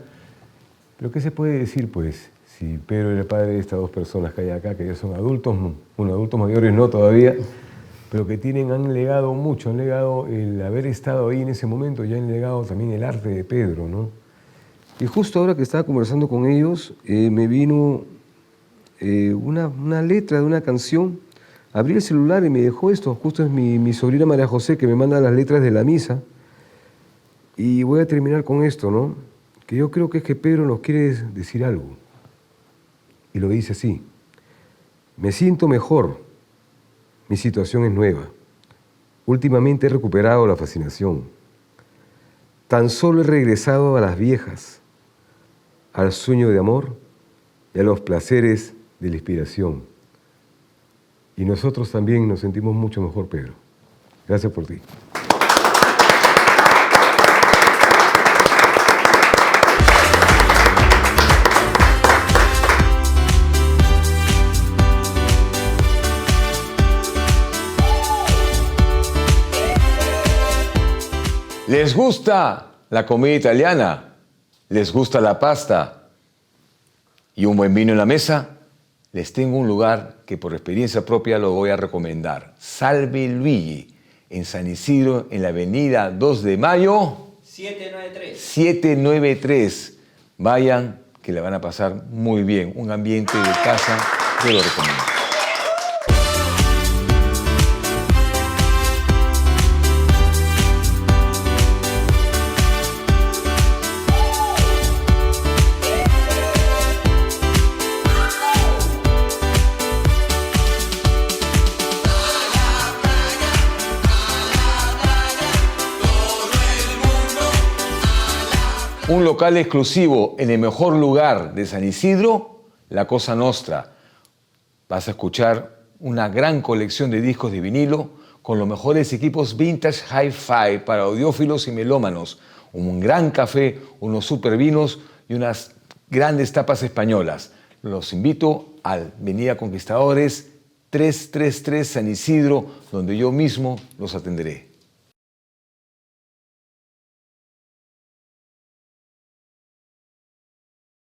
Pero ¿qué se puede decir, pues? Si Pedro era el padre de estas 2 personas que hay acá, que ya son adultos, bueno, adultos mayores no todavía, pero que han legado mucho, han legado el haber estado ahí en ese momento, ya han legado también el arte de Pedro, ¿no? Y justo ahora que estaba conversando con ellos, me vino una letra de una canción. Abrí el celular y me dejó esto. Justo es mi sobrina María José que me manda las letras de la misa. Y voy a terminar con esto, ¿no? Que yo creo que es que Pedro nos quiere decir algo. Y lo dice así. Me siento mejor. Mi situación es nueva. Últimamente he recuperado la fascinación. Tan solo he regresado a las viejas, al sueño de amor y a los placeres de la inspiración. Y nosotros también nos sentimos mucho mejor, Pedro. Gracias por ti. ¿Les gusta la comida italiana? ¿Les gusta la pasta? ¿Y un buen vino en la mesa? Les tengo un lugar que por experiencia propia lo voy a recomendar. Salve Luigi, en San Isidro, en la avenida 2 de Mayo. 793. Vayan, que le van a pasar muy bien. Un ambiente de casa, yo lo recomiendo. Un local exclusivo en el mejor lugar de San Isidro, La Cosa Nostra. Vas a escuchar una gran colección de discos de vinilo con los mejores equipos vintage hi-fi para audiófilos y melómanos, un gran café, unos super vinos y unas grandes tapas españolas. Los invito a Avenida Conquistadores 333 San Isidro, donde yo mismo los atenderé.